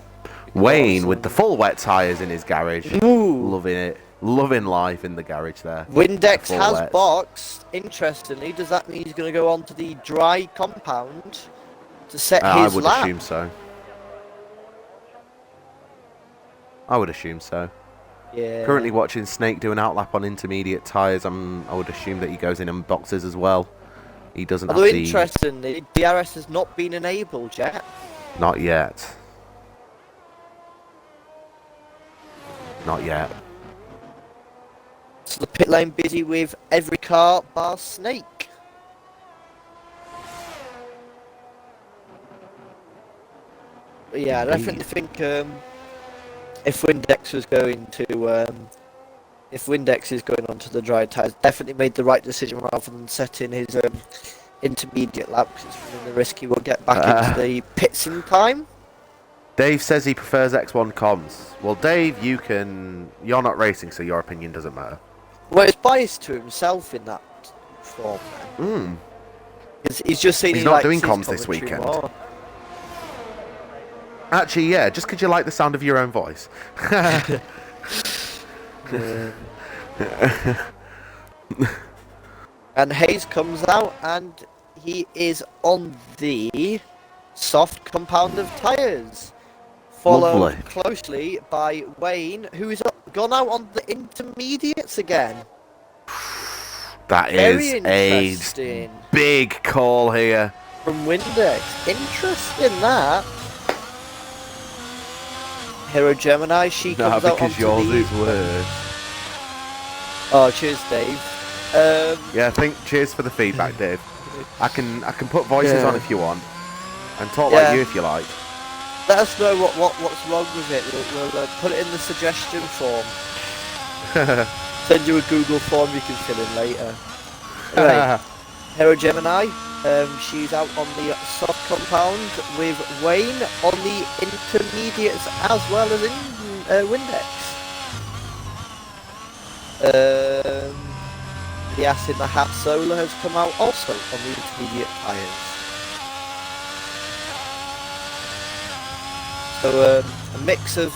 Wayne with the full wet tyres in his garage. Ooh. Loving it. Loving life in the garage there. Windex Full has wets. boxed. Interestingly, does that mean he's going to go on to the dry compound to set I his would lap? assume so. I would assume so. Yeah. Currently watching Snake do an outlap on intermediate tyres. I would assume that he goes in and boxes as well. He doesn't Although have the... interestingly, DRS has not been enabled yet. Not yet. Not yet. So the pit lane busy with every car bar Snake. But yeah, I definitely think if Windex was going to if Windex is going onto the dry tyres, definitely made the right decision rather than setting his intermediate lap, because it's running the risk he will get back into the pits in time. Dave says he prefers X1 comms. Well, Dave, you're not racing, so your opinion doesn't matter. Well, it's biased to himself in that form. He's just saying He's he not likes doing his comms this commentary weekend. more. Actually, yeah, just because you like the sound of your own voice. And Hayes comes out and he is on the soft compound of tyres. Followed Lovely. closely by Wayne, who is gone out on the intermediates again. That Very is interesting. a big call here. From Windex. Interesting that. Hero Gemini, she No, comes out because onto yours the... is worse. Oh, cheers, Dave. Yeah, cheers for the feedback, Dave. I can put voices on if you want, and talk like you if you like. Let us know what's wrong with it. We'll put it in the suggestion form. Send you a Google form you can fill in later. Anyway, Hero Gemini, she's out on the soft compound with Wayne on the intermediates as well as in Windex. The ass in the hat Solar has come out also on the intermediate tyres. So a mix of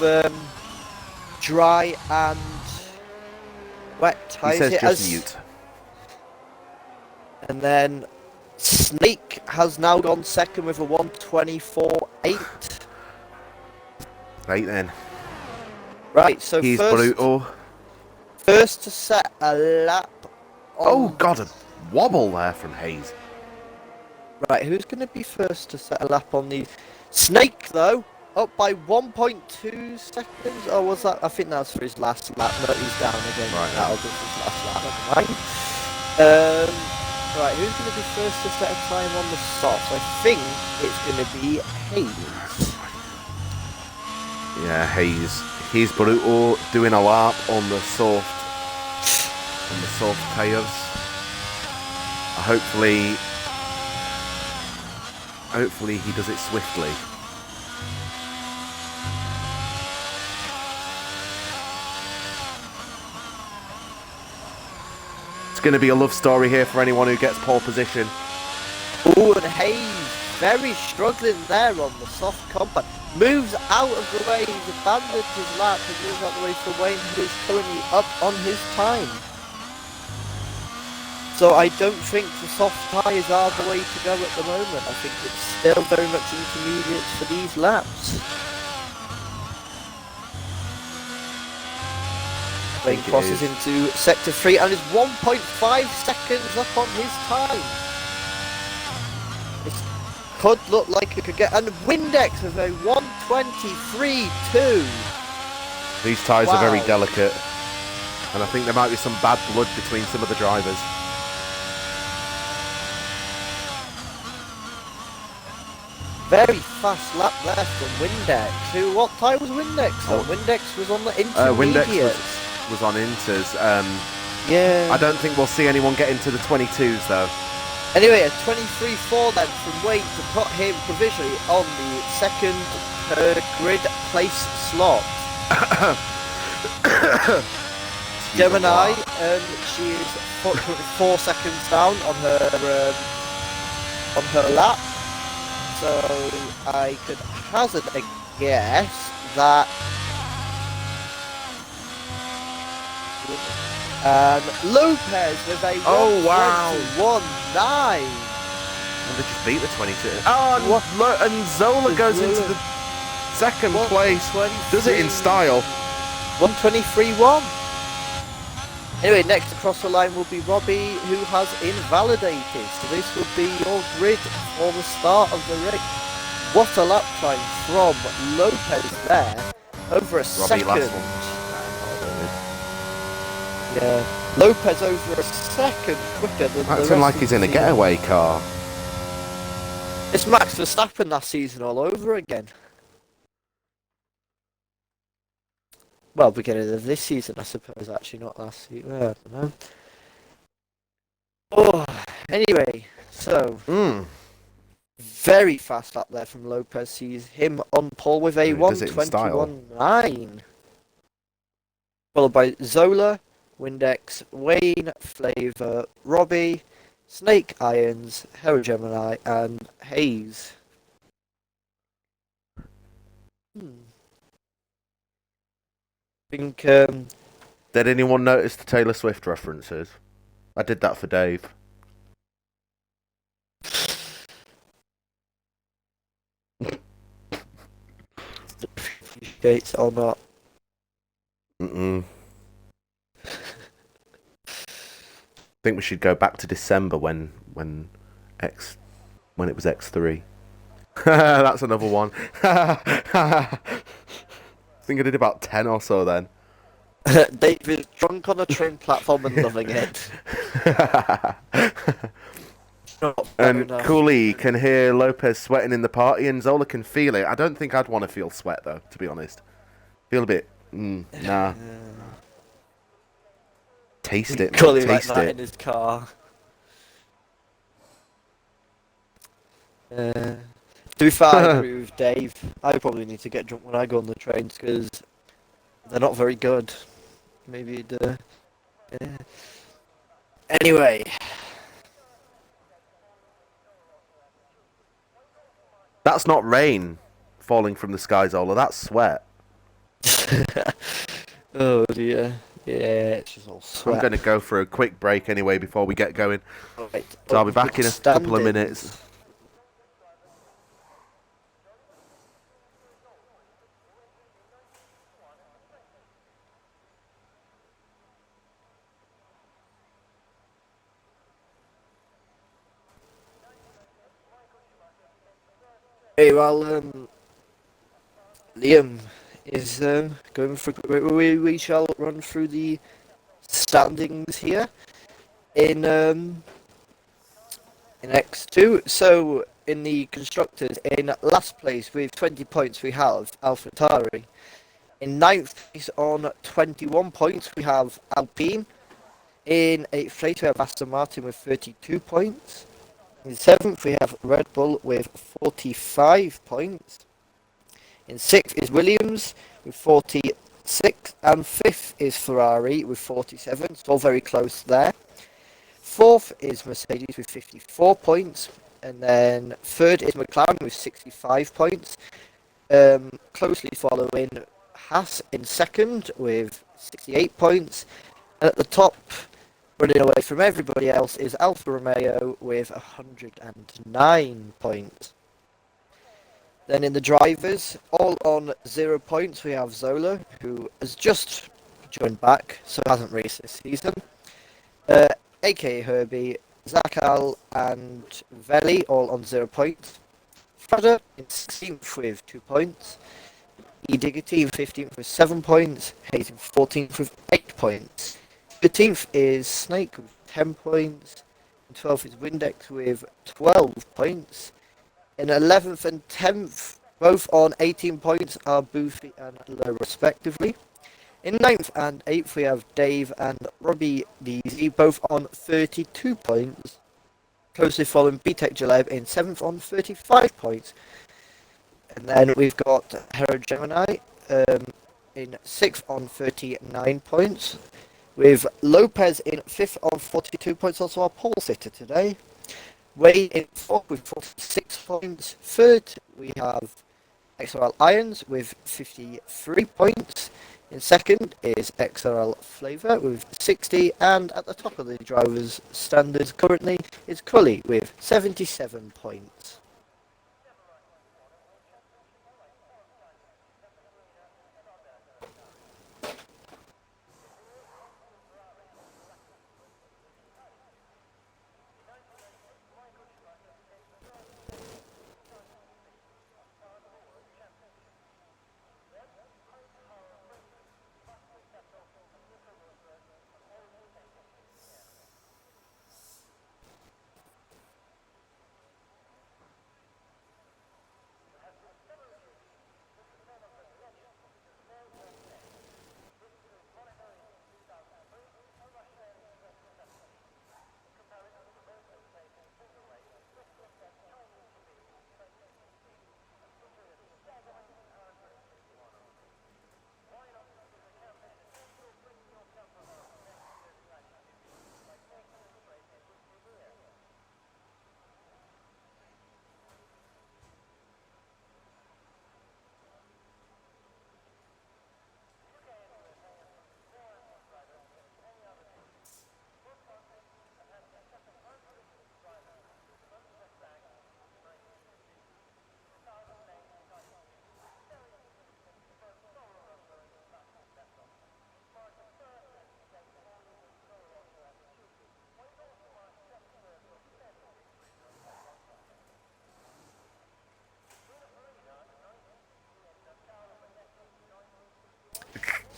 dry and wet tyres. He says just mute. And then Snake has now gone second with a 1:24.8. Right then. Right, so He's brutal. First to set a lap. Oh God, a wobble there from Hayes. Right, who's going to be first to set a lap on the Snake though? Up by 1.2 seconds. Oh, was that? I think that's for his last lap. No, he's down again. Right, that'll be his last lap. Never mind. Right, who's going to be first to set a time on the softs? I think it's going to be Hayes. Yeah, Hayes. He's brutal, doing a lap on the soft tyres. Hopefully he does it swiftly. It's going to be a love story here for anyone who gets pole position. Oh, and Hayes very struggling there on the soft compound. Moves out of the way, he's abandoned his lap and moves out of the way for Wayne, who is currently up on his time. So I don't think the soft tyres are the way to go at the moment. I think it's still very much intermediates for these laps. Wayne crosses into sector 3 and is 1.5 seconds up on his time. This could look like it could get... And Windex with a 1:23.2. These tyres are very Wow. delicate, and I think there might be some bad blood between some of the drivers. Very fast lap there from Windex. What tyre was Windex on? Windex was on the intermediate. Windex was on Inters. Yeah. I don't think we'll see anyone get into the 22s though. Anyway, a 23.4 then from Wade to put him provisionally on the second grid place slot. Gemini, she is 4 seconds down on her lap. So I could hazard a guess that Lopez with a 1:21.9. Well, they just beat the 22. Oh, and Zola goes into the second place. Does it in style. 1:23.1. Anyway, next across the line will be Robbie, who has invalidated. So this will be your grid for the start of the race. What a lap time from Lopez there. Over a second. Last one. Yeah, Lopez over a second quicker than the rest like of he's the in a team. getaway car. It's Max Verstappen last season all over again. Well, beginning of this season, I suppose. Actually, not last season. I don't know. Oh, anyway, so very fast up there from Lopez. Sees him on pole with a 1:21.9, followed by Zola, Windex, Wayne, Flavor, Robbie, Snake Irons, Hero Gemini, and Hayes. I think. Did anyone notice the Taylor Swift references? I did that for Dave. Gates or not? I think we should go back to December when it was X3. That's another one. I think I did about 10 or so then. David drunk on a train platform and loving it. And Cooley can hear Lopez sweating in the party, and Zola can feel it. I don't think I'd want to feel sweat though, to be honest. Feel a bit, nah. Taste it, man. Cooley Taste like that it. in his car. To be fair, I agree with Dave. I probably need to get drunk when I go on the trains because they're not very good. Maybe yeah. Anyway. That's not rain falling from the sky, Zola. That's sweat. Oh dear. Yeah, it's just all sweat. I'm going to go for a quick break anyway before we get going. Right. So I'll be back in a couple of minutes. Hey, well, Liam is going for. We shall run through the standings here in X2. So in the constructors, in last place with 20 points we have AlphaTauri. In 9th place on 21 points we have Alpine. In 8th place we have Aston Martin with 32 points. In 7th we have Red Bull with 45 points. In 6th is Williams with 46, and 5th is Ferrari with 47, so all very close there. 4th is Mercedes with 54 points, and then 3rd is McLaren with 65 points. Closely following Haas in 2nd with 68 points, and at the top, running away from everybody else, is Alfa Romeo with 109 points. Then in the drivers, all on 0 points, we have Zola, who has just joined back, so hasn't raced this season. aka Herbie, Zakal and Veli, all on 0 points. Freda in 16th with 2 points. Diggity in 15th with 7 points. Hayes in 14th with 8 points. 13th is Snake with 10 points. And 12th is Windex with 12 points. In 11th and 10th, both on 18 points, are Boofy and Low respectively. In 9th and 8th, we have Dave and Robbie DZ, both on 32 points. Closely following BTEC Jaleb in 7th on 35 points. And then we've got Hero Gemini in 6th on 39 points. With Lopez in 5th on 42 points, also our pole sitter today. Wade in 4th with 46 points. 3rd, we have XRL Irons with 53 points. In 2nd is XRL Flavor with 60. And at the top of the drivers' standards currently is Cully with 77 points.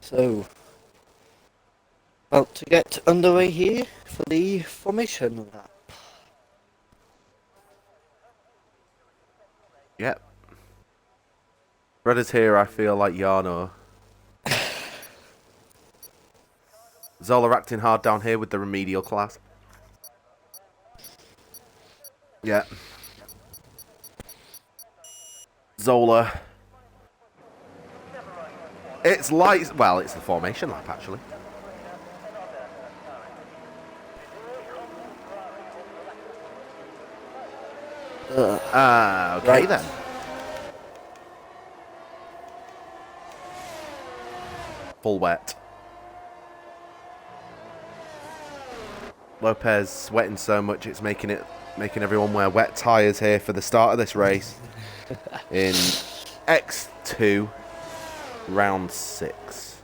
So, about to get underway here for the formation lap. Yep. Redder's here, I feel like Yano. Zola acting hard down here with the remedial class. Yeah. Zola. It's light. Well, it's the formation lap, actually. Okay Right. then. Full wet. Lopez sweating so much it's making everyone wear wet tyres here for the start of this race. In X2, round 6.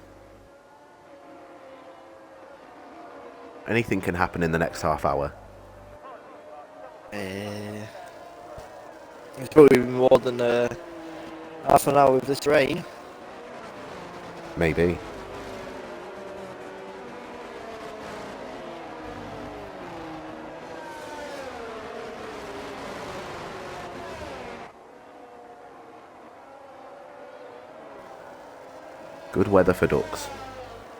Anything can happen in the next half hour. It's probably more than half an hour with this rain. Maybe. Good weather for ducks.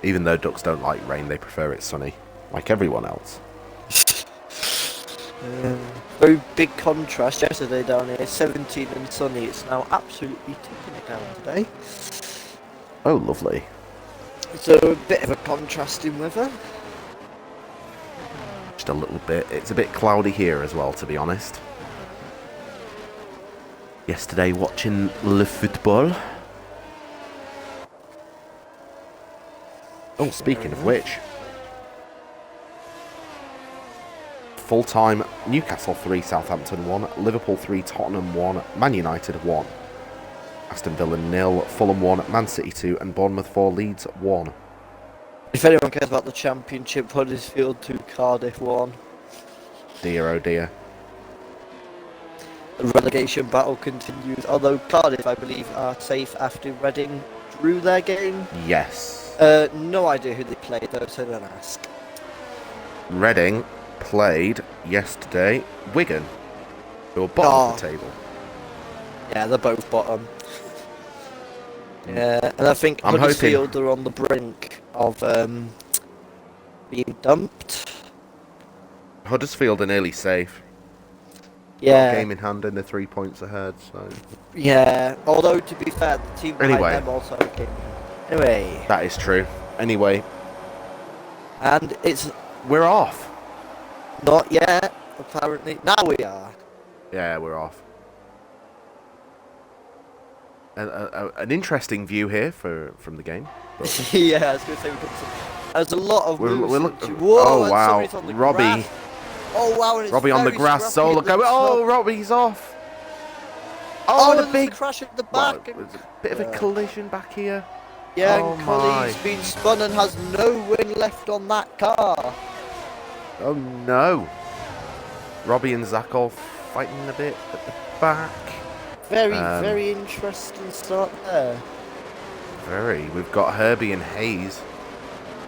Even though ducks don't like rain, they prefer it sunny, like everyone else. Very big contrast yesterday down here, 17 and sunny. It's now absolutely tipping it down today. Oh, lovely. So a bit of a contrast in weather. Just a little bit. It's a bit cloudy here as well, to be honest. Yesterday watching le football. Oh, speaking of which. Full-time Newcastle 3, Southampton 1, Liverpool 3, Tottenham 1, Man United 1, Aston Villa 0, Fulham 1, Man City 2 and Bournemouth 4, Leeds 1. If anyone cares about the Championship, Huddersfield 2, Cardiff 1. Dear oh dear. The relegation battle continues, although Cardiff, I believe, are safe after Reading drew their game. Yes. No idea who they played though, so don't ask. Reading played yesterday Wigan, who are bottom of the table. Yeah, they're both bottom. Yeah, and I think I'm Huddersfield are on the brink of being dumped. Huddersfield are nearly safe. Yeah. Got a game in hand and they're 3 points ahead, so... Yeah, although to be fair, the team behind them also came. Anyway. That is true. Anyway. And it's... We're off. Not yet, apparently. Now we are. Yeah, we're off. An interesting view here from the game. Yeah, I was going to say there's a lot of moves. Oh wow, Robbie. Grass. Oh wow, and Robbie on the grass, solo going. Oh, Robbie's off. Oh, and a big crash at the back. Well, a bit of a collision back here. Yeah, and Cully's been spun and has no wing left on that car. Oh no. Robbie and Zach all fighting a bit at the back. Very interesting start there. Very. We've got Herbie and Hayes.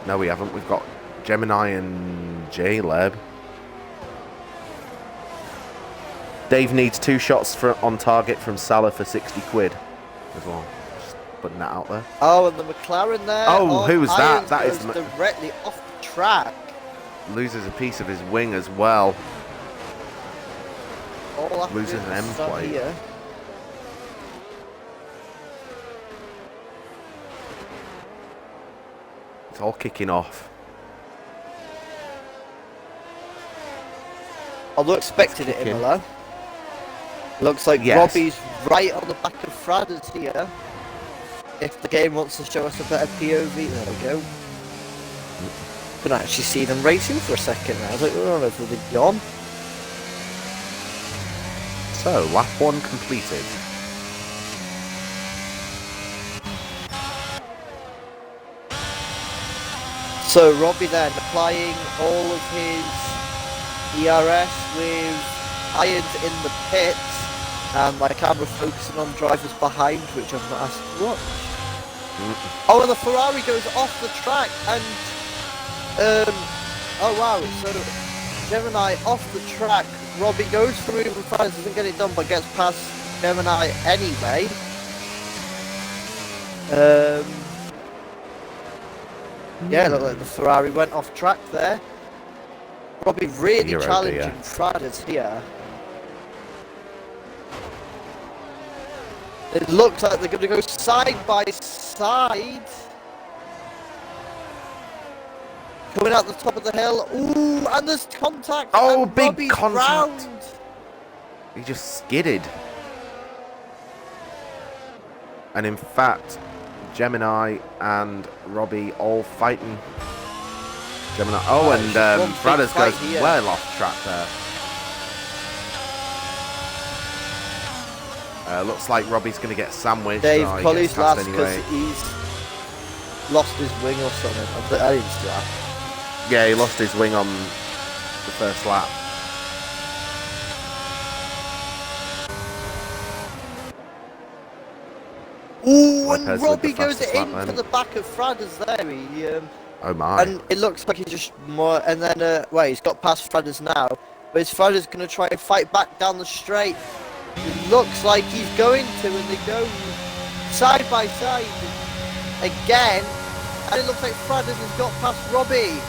No, we haven't. We've got Gemini and J-Leb. Dave needs 2 shots on target from Salah for 60 quid as well. Just putting that out there. Oh, and the McLaren there. Oh, who was that? That is directly off the track. Loses a piece of his wing as well. Loses an M plate. It's all kicking off. Although expected it, Imola. Looks like Robbie's right on the back of Fradders here. If the game wants to show us a better POV, there we go. Can actually see them racing for a second now. I was like, oh, if they've gone. So, lap 1 completed. So Robbie then applying all of his ERS with irons in the pits, and my camera focusing on drivers behind, which I've not asked to watch. Oh, and the Ferrari goes off the track, and oh wow, so Gemini off the track. Robbie goes through and finds doesn't get it done, but gets past Gemini anyway. Yeah, look like the Ferrari went off track there. Robbie really challenging Fradders here. It looks like they're going to go side by side. Coming out the top of the hill. Ooh, and there's contact. Oh, and big Robbie's contact. Round. He just skidded. And in fact, Gemini and Robbie all fighting. Gemini. Oh, and Fradders goes well off track there. Looks like Robbie's going to get sandwiched. Dave Colley's last because he's lost his wing or something. I didn't see that. Yeah, he lost his wing on the first lap. Ooh, and Robbie goes into the back of Fradders there. He, oh my. And it looks like he's just more, and then, well, he's got past Fradders now, but his Fradders going to try and fight back down the straight. It looks like he's going to, and they go side by side again, and it looks like Fradders has got past Robbie.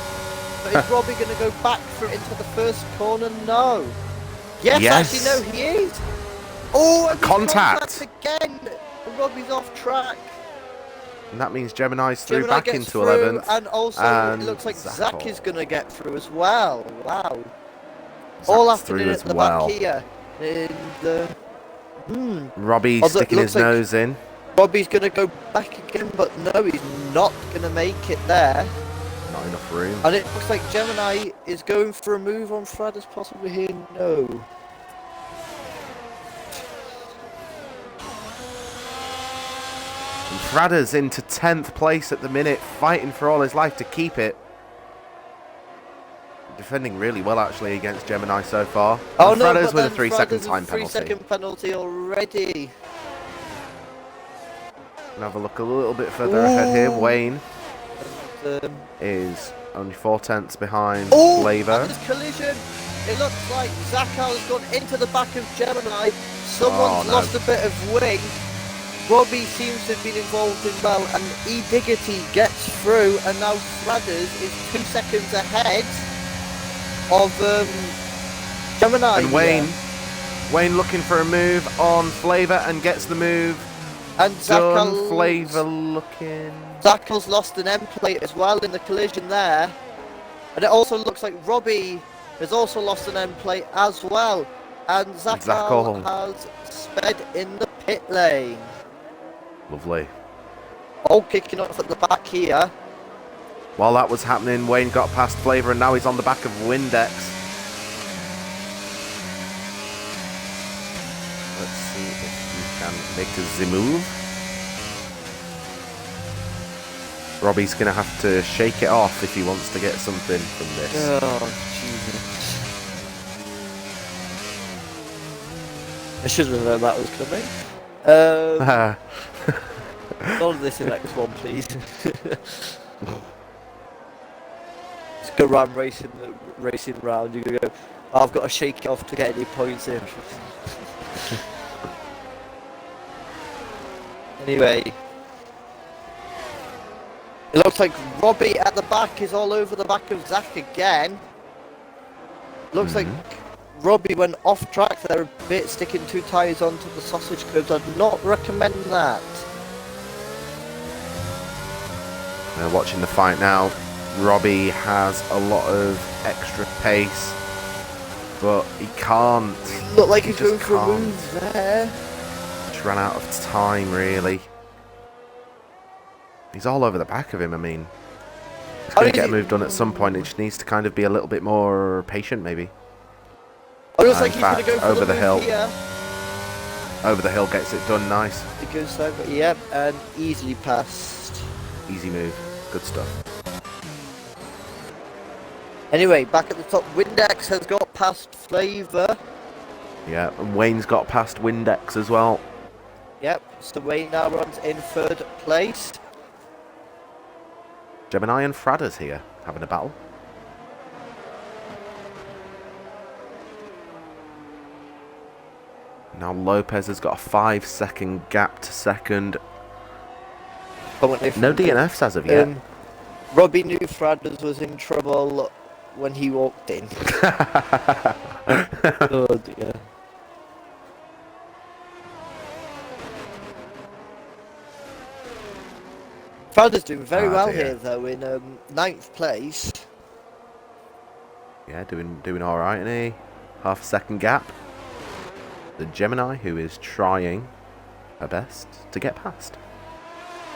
But is Robbie going to go back into the first corner? No. Yes, actually, no, he is. Oh, and contact again. And Robbie's off track. And that means Gemini's through back into 11th. And also, it looks like Zach is going to get through as well. Wow. All happening at the back here. In the... Robbie sticking his nose in. Robbie's going to go back again, but no, he's not going to make it there. Not enough room. And it looks like Gemini is going for a move on Fradders possibly here. No. And Fradders into 10th place at the minute, fighting for all his life to keep it. defending really well actually against Gemini so far. Oh And no, Freddo's but with a then 3-second Freddo's time a penalty. 3-second penalty already. And have a look a little bit further ahead here. Wayne And, is only 4/10 behind oh, Flavor. and this collision. It looks like Zakal has gone into the back of Gemini. Someone's no. lost a bit of wing. Robbie seems to have been involved in well, and E. Diggity gets through, and now Fradders is 2 seconds ahead of Gemini. And Wayne looking for a move on Flavor and gets the move. And Done. Flavor looking. Zakal's lost an end plate as well in the collision there. And it also looks like Robbie has also lost an end plate as well. And Zakal has sped in the pit lane. Lovely. All kicking off at the back here. While that was happening, Wayne got past Flavor and now he's on the back of Windex. Let's see if he can make the move. Robbie's going to have to shake it off if he wants to get something from this. Oh, Jesus. I should have known that was coming. None of this in X1, please. Just go around racing round. You're gonna go, oh, I've got to shake it off to get any points in. Anyway. It looks like Robbie at the back is all over the back of Zach again. Looks like Robbie went off track there a bit, sticking 2 tyres onto the sausage curves. I'd not recommend that. Watching the fight now, Robbie has a lot of extra pace, but he can't. Look like he's going for a move there. Just ran out of time, really. He's all over the back of him, I mean. He's going to get a move done at some point. It just needs to kind of be a little bit more patient, maybe. Oh, looks like he's going to go for over the hill. Here. Over the hill gets it done, nice. It goes over, yep, and easily passed. Easy move, good stuff. Anyway, back at the top, Windex has got past Flavor. Yeah, and Wayne's got past Windex as well. Yep, so Wayne now runs in 3rd place. Gemini and Fradders here, having a battle. Now Lopez has got a 5-second gap to second. No DNFs as of yet. Robbie knew Fradders was in trouble when he walked in. Oh dear. Fradders doing very well here though, in 9th place. Yeah, doing all right, isn't he? Half a second gap. The Gemini, who is trying her best to get past.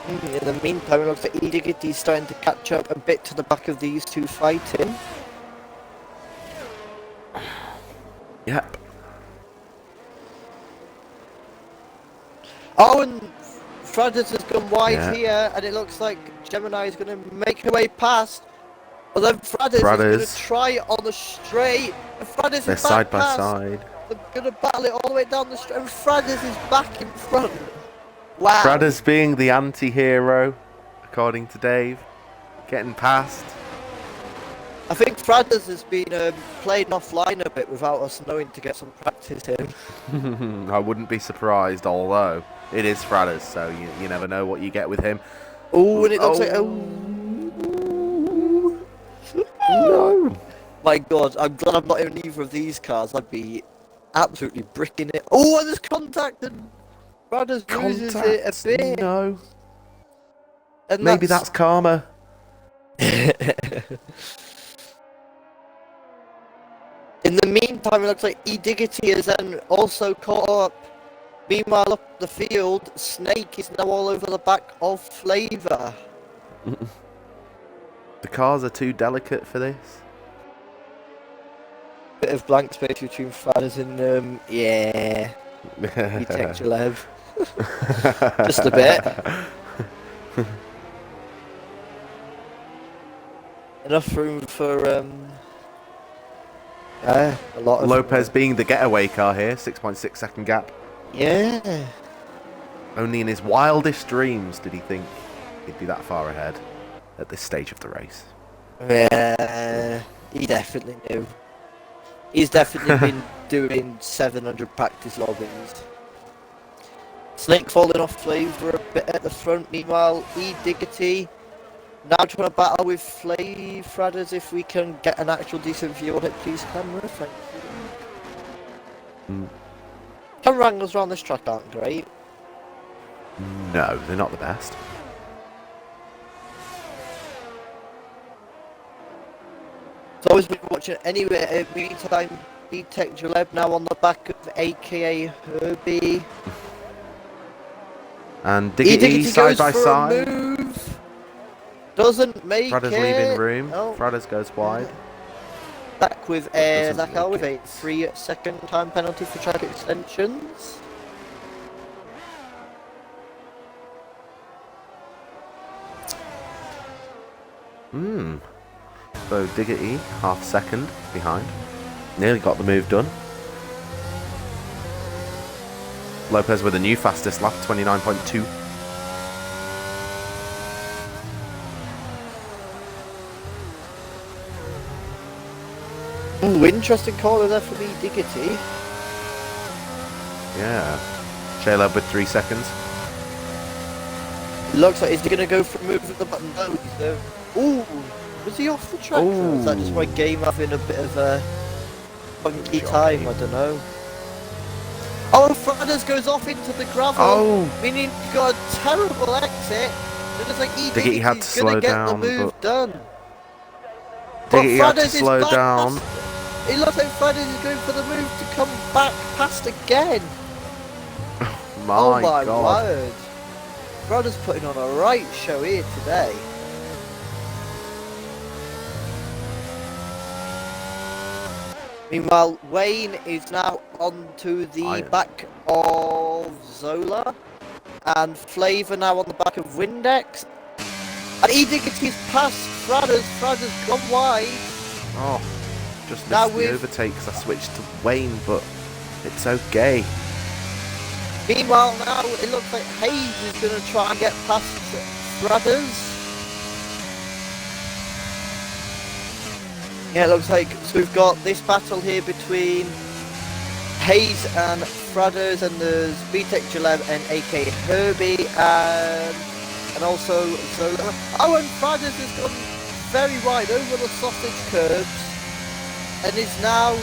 In the meantime, it looks like Edigity's starting to catch up a bit to the back of these two fighting. Yep. Oh, and Fradders has gone wide here, and it looks like Gemini is going to make her way past. But then Fradders is going to try it on the straight. And Fradders They're is side by past. side. They're going to battle it all the way down the straight. And Fradders is back in front. Wow. Fradders being the anti-hero, according to Dave. Getting past. I think Fradders has been playing offline a bit without us knowing to get some practice in. I wouldn't be surprised, although it is Fradders, so you never know what you get with him. Oh, and it looks like... No. My God, I'm glad I'm not in either of these cars. I'd be absolutely bricking it. Oh, and there's contact, and Fradders loses it a bit. No. And maybe that's karma. In the meantime, it looks like Ediggity is then also caught up. Meanwhile, up the field, Snake is now all over the back of Flavor. The cars are too delicate for this. Bit of blank space between Fradders and, yeah. You take your lev. Just a bit. Enough room for Yeah, a lot of Lopez being the getaway car here, 6.6 second gap. Yeah. Only in his wildest dreams did he think he'd be that far ahead at this stage of the race. Yeah, he definitely knew. He's definitely been doing 700 practice logins. Snake falling off Flavor a bit at the front. Meanwhile, E. Diggity now trying to battle with Flav as if we can get an actual decent view on it, please, camera. Thank you. Camera angles around this track aren't great. No, they're not the best. So always been watching anyway. Meantime, D-Tech Jaleb now on the back of AKA Herbie. And Diggity side by side. Move. Doesn't make Frada's it. leaving room. Oh. Frada's goes wide. Back with Zach with a 3-second time penalty for track extensions. So Diggity, half second behind. Nearly got the move done. Lopez with a new fastest lap, 29.2. Ooh, interesting corner there for me, Diggity. Yeah. Jaleb with 3 seconds. Looks like he's going to go for a move at the button. No, he's there. Ooh, was he off the track? Or is that just my game having a bit of a funky time? I don't know. Oh, Fradas goes off into the gravel, meaning he got a terrible exit. It was like Diggity had to slow down, the move done. Diggity had to slow down. It looks like Fradas is going for the move to come back past again. My God. Word. Fradas putting on a right show here today. Meanwhile, Wayne is now onto the back of Zola, and Flavor now on the back of Windex. And Edigity's past Fradas. Fradas gone wide. Oh, just missed the overtake because I switched to Wayne, but it's okay. Meanwhile, now it looks like Hayes is going to try and get past Fradas. Yeah, it looks like, so we've got this battle here between Hayes and Fradas, and there's BTEC Jaleb and AK Herbie, and also Zola. Oh, and Fradas has gone very wide over the sausage curbs, and has now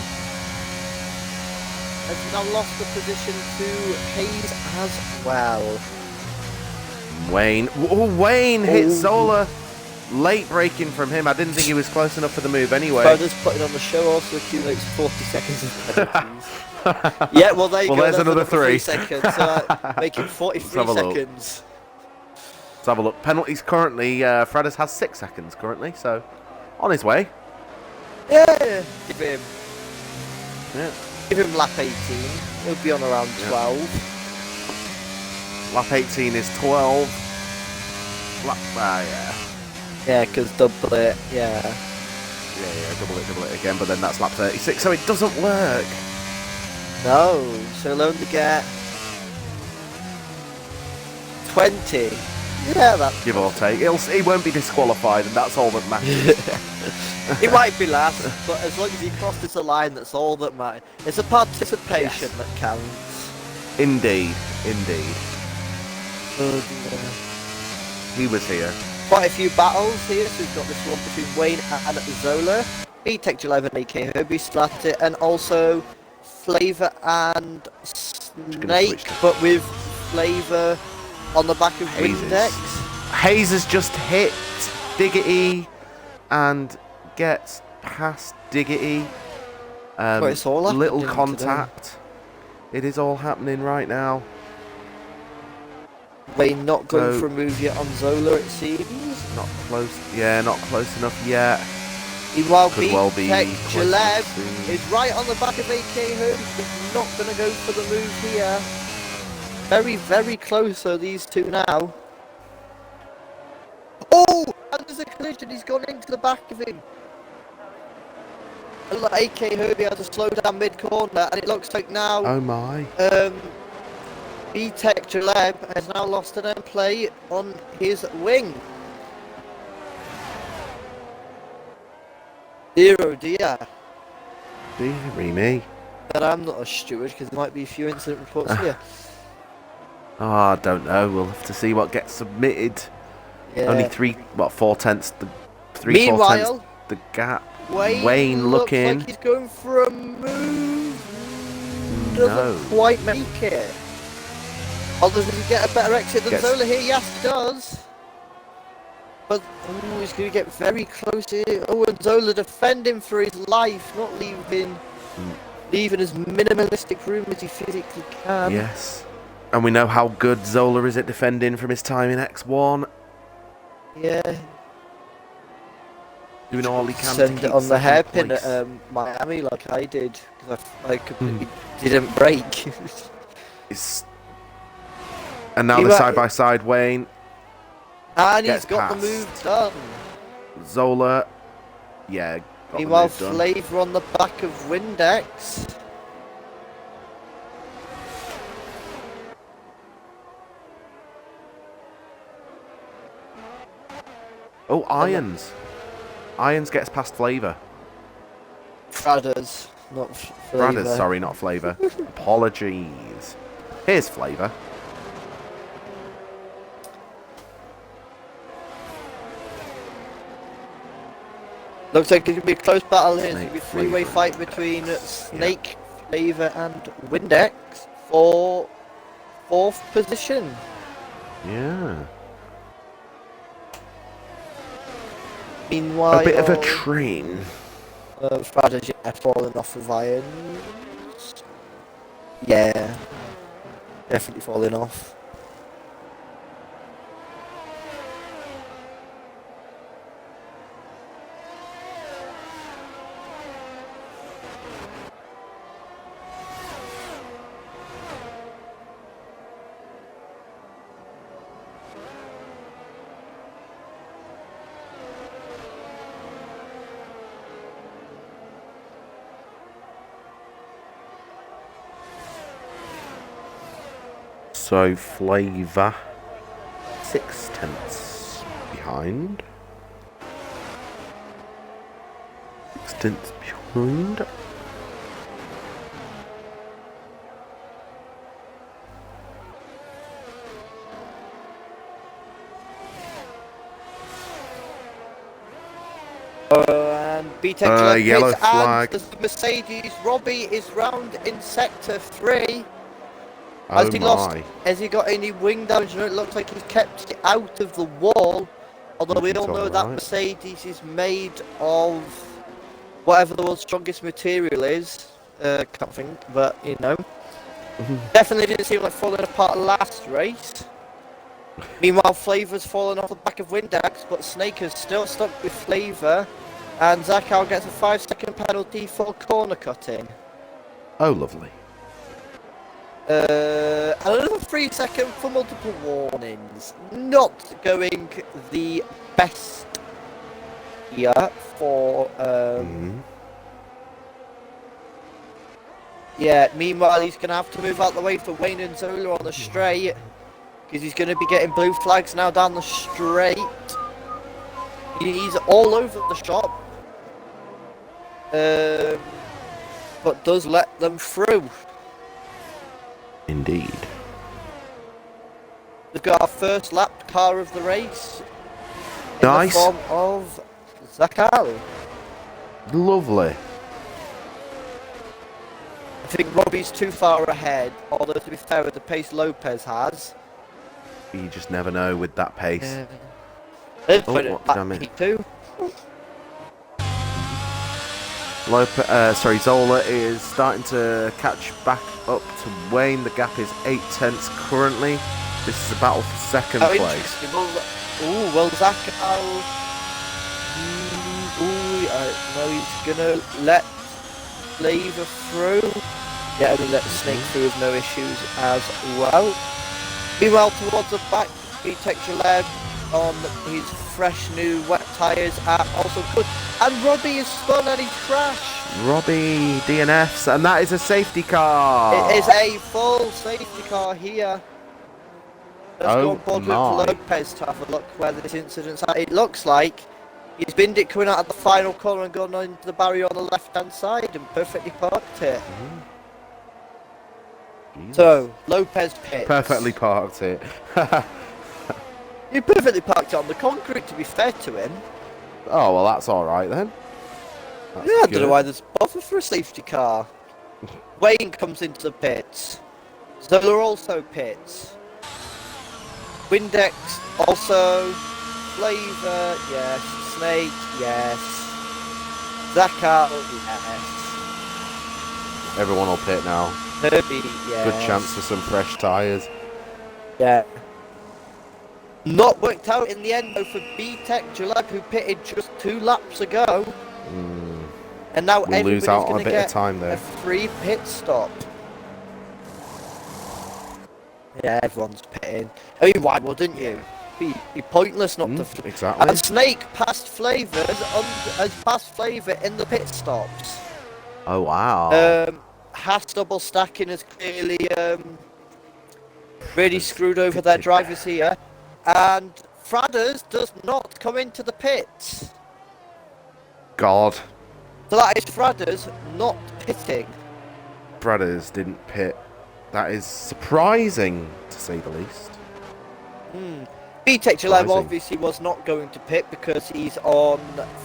lost the position to Hayes as well. Wayne hit Zola. Late braking from him. I didn't think he was close enough for the move anyway. Fradas putting on the show also accumulates 40 seconds of penalties. Yeah, well there you go. There's another 3 seconds, making 43 seconds. Let's have a look. Penalties currently, Fradas has 6 seconds currently, so on his way. Yeah, give him lap 18. He'll be on around 12. Lap 18 is 12. Yeah, because double it, yeah. Yeah, double it again, but then that's lap 36, so it doesn't work. No, so he'll only get 20. Yeah, that's... Give or take. He won't be disqualified, and that's all that matters. He might be last, but as long as he crosses the line, that's all that matters. It's a participation that counts. Indeed. Oh, he was here. Quite a few battles here, so we've got this one between Wayne and Zola. BTEC 11 AK Herbie splattered it, and also Flavor and Snake, but with Flavor on the back of Windex. Hayes has just hit Diggity and gets past Diggity. It's all little contact. Today. It is all happening right now. Wayne not going for a move yet on Zola, it seems. Not close. Yeah, not close enough yet. Meanwhile, BTEC Jaleb is right on the back of AK Herbie. He's not going to go for the move here. Very, very close are these two now. Oh! And there's a collision. He's gone into the back of him. AK Herbie has a slow down mid corner, and it looks like now Oh my. B-Tech Jaleb has now lost an end play on his wing. Dear. Deary me. But I'm not a steward because there might be a few incident reports here. Oh, I don't know. We'll have to see what gets submitted. Yeah. Only 4 tenths. The 4 tenths. Meanwhile, The gap. Wayne looks looking. like he's going for a move. No. Doesn't quite make it. Oh, does he get a better exit than Zola here? Yes, he does. But he's going to get very close here. Oh, and Zola defending for his life, not leaving as minimalistic room as he physically can. Yes. And we know how good Zola is at defending from his time in X1. Yeah. Doing all he can Send to keep it on the hairpin place. at Miami like I did, because I completely didn't break. And now they're side by side, Wayne. And he's got passed. the move done. Zola, yeah. Got Meanwhile, the move done. Flavor on the back of Windex. Oh, Irons. Irons gets past Flavor. Bradders, not Flavor. Bradders, sorry, not Flavor. Apologies. Here's Flavor. Looks like it's going to be a close battle here. It's going to be a Snake, three-way Flavor, fight between Snake, Flavor and Windex for 4th position. Yeah. Meanwhile, A bit of a train. Bradders, yeah, falling off of Irons. Yeah, definitely falling off. So Flavor 6 tenths behind. 6 tenths behind. And B-Tech yellow flag. And the Mercedes Robbie is round in sector 3. Oh Has he got any wing damage? No, it looks like he's kept it out of the wall. Although we all know that Mercedes is made of whatever the world's strongest material is. Can't think, but you know. Definitely didn't seem like falling apart last race. Meanwhile, Flavor's fallen off the back of Windex, but Snake is still stuck with Flavor. And Zakal gets a 5-second penalty for corner cutting. Oh, lovely. Another 3-second for multiple warnings. Not going the best here for yeah, meanwhile he's gonna have to move out the way for Wayne and Zola on the straight, because he's gonna be getting blue flags now down the straight. He's all over the shop. But does let them through. Indeed. We've got our first lap car of the race. Nice. In the form of Zakal. Lovely. I think Robbie's too far ahead, although to be fair with the pace Lopez has. You just never know with that pace. Yeah. Let's put it what back damage. P2. Zola is starting to catch back up to Wayne. The gap is 8 tenths currently. This is a battle for second place. Interesting. Well, Zakal. No, he's gonna let Flavor through. Yeah, and let Snake through with no issues as well. Meanwhile, towards the back, B-Tech Jaleb on his fresh new wet tyres are also good. And Robbie is spun and he's crashed. Robbie DNFs, and that is a safety car. It is a full safety car here. Let's go on board with Lopez to have a look where this incident's at. It looks like he's binned it coming out of the final corner and gone into the barrier on the left-hand side and perfectly parked it. So, Lopez pits. Perfectly parked it. He perfectly parked it on the concrete, to be fair to him. Oh, well, that's alright then. That's I don't good. know why there's bother for a safety car. Wayne comes into the pits. Zola also pits. Windex also. Flavor, yes. Snake, yes. Zakar, yes. Everyone will pit now. Herbie, yes. Good chance for some fresh tyres. Yeah. Not worked out in the end though for B-Tech Jaleb, who pitted just 2 laps ago. And now We'll lose everybody's out on going a to bit of get time there. a free pit stop. Yeah, everyone's pitting. I mean, why wouldn't you? Be pointless not to. Exactly. And Snake passed has passed Flavour in the pit stops. Oh wow. Haas double stacking has clearly really screwed over their drivers here, and Fradders does not come into the pits. God. So that is Fradders not pitting. Brothers didn't pit. That is surprising, to say the least. B-Tech Jaleb obviously was not going to pit because he's on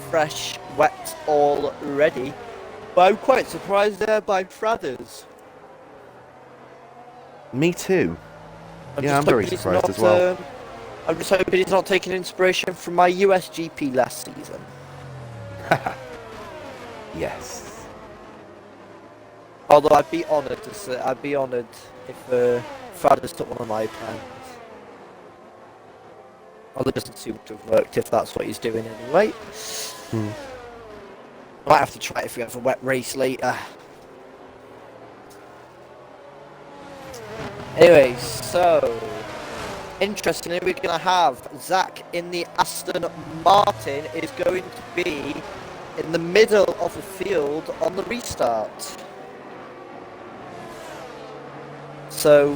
fresh wet already. But I'm quite surprised there by Fradders. Me too. I'm very surprised as well. I'm just hoping he's not taking inspiration from my US GP last season. Yes. Although I'd be honoured if Fradders took one of my plans. Although it doesn't seem to have worked if that's what he's doing anyway. I might have to try it if we have a wet race later. Anyway, so interestingly, we're going to have Zach in the Aston Martin is going to be in the middle of the field on the restart. So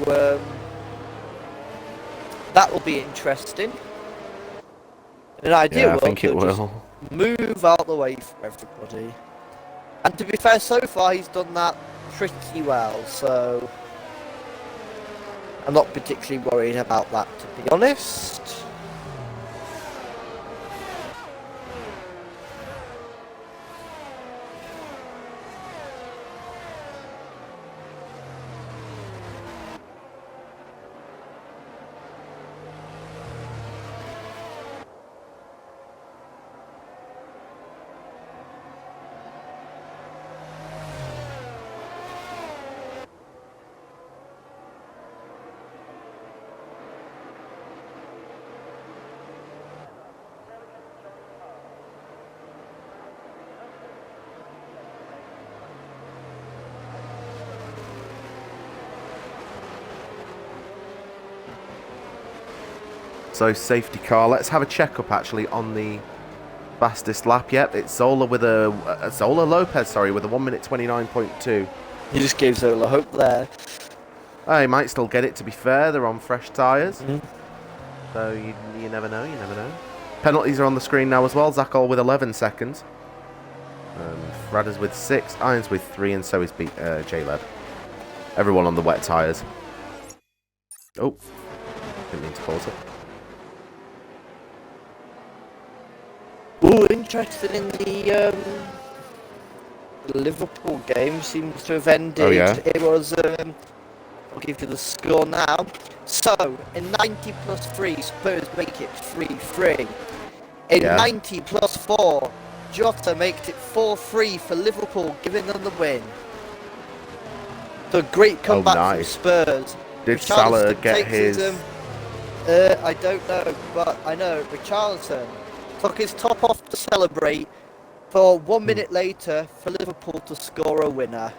that will be interesting. In an ideal world, I think it will. Move out the way for everybody. And to be fair, so far he's done that pretty well, so I'm not particularly worried about that, to be honest. So safety car. Let's have a checkup actually on the fastest lap. Yep, it's Zola with Zola Lopez. Sorry, with a 1 minute 29.2. You just gave Zola hope there. He might still get it. To be fair, they're on fresh tyres, so you never know. You never know. Penalties are on the screen now as well. Zakol with 11 seconds. Fradders with 6. Irons with 3, and so is J-Led. Everyone on the wet tyres. Oh, didn't mean to pause it. Ooh, interested in the Liverpool game. Seems to have ended. Oh, yeah? It was, I'll give you the score now. So, in 90 plus 3, Spurs make it 3-3. In 90 plus 4, Jota makes it 4-3 for Liverpool, giving them the win. So, great comeback from Spurs. Did Salah get his... I don't know, but I know Richarlison took his top off to celebrate for 1 minute later for Liverpool to score a winner.